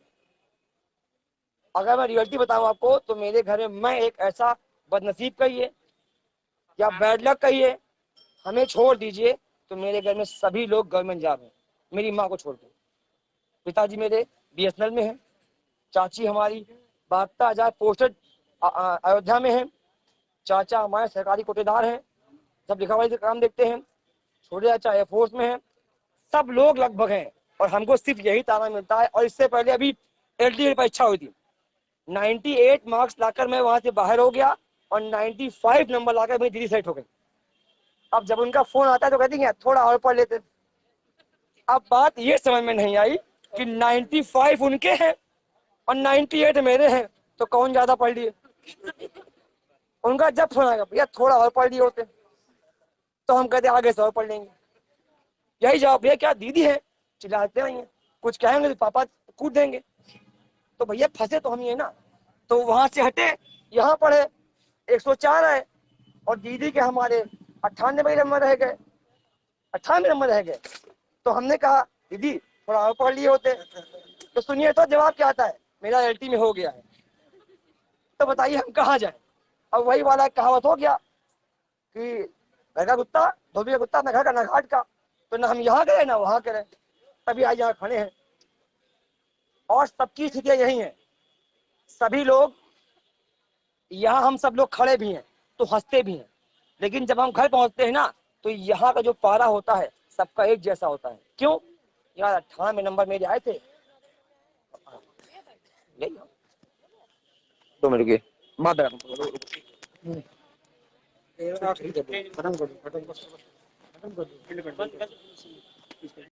अगर मैं रियलिटी बताऊं आपको, तो मेरे घर में मैं एक ऐसा बदनसीब कहिए या बैड लक कहिए, हमें छोड़ दीजिए, तो मेरे घर में सभी लोग गवर्नमेंट जॉब है, मेरी माँ को छोड़ के। पिताजी मेरे BSNL में है, चाची हमारी 72,000 पोस्टेड अयोध्या में है, चाचा हमारे सरकारी कोटेदार हैं, सब लिखावाई से काम देखते हैं, छोटे चाचा एयरफोर्स में है। सब लोग लगभग हैं और हमको सिर्फ यही ताना मिलता है। और इससे पहले अभी LD की परीक्षा हुई थी, 98 मार्क्स लाकर मैं वहां से बाहर हो गया और 95 नंबर लाकर मेरी दीदी सेट हो गई। अब जब उनका फोन आता है तो कहती हैं थोड़ा और पढ़ लेते। अब बात ये समझ में नहीं आई कि 95 उनके हैं और 98 मेरे हैं, तो कौन ज्यादा पढ़ लिए? उनका जब फोन आएगा भैया थोड़ा और पढ़ लिए होते, तो हम कहते आगे से और पढ़ लेंगे। यही जवाब। भैया क्या दीदी है, चिल्लाते नहीं है, कुछ कहेंगे तो पापा कूद देंगे। तो भैया फंसे तो हम ही है ना। तो वहां से हटे, यहाँ पढ़े, 104 आए और दीदी के हमारे 98 नंबर रह गए, 98 नंबर रह गए। तो हमने कहा दीदी थोड़ा और पढ़ लिए होते। तो सुनिए तो जवाब क्या आता है, मेरा LT में हो गया है। तो बताइए हम कहाँ जाए? अब वही वाला कहावत हो गया कि घर का कुत्ता धोबी का कुत्ता, ना घर का ना घाट का। तो ना हम यहाँ गए ना वहां करे, तभी आज यहाँ खड़े हैं। और सबकी स्थितियां यही है। सभी लोग यहाँ, हम सब लोग खड़े भी हैं तो हंसते भी हैं, लेकिन जब हम घर पहुंचते हैं ना, तो यहाँ का जो पारा होता है सबका एक जैसा होता है। क्यों? यार 98 नंबर मेरे आए थे। 2 मिनट के बाद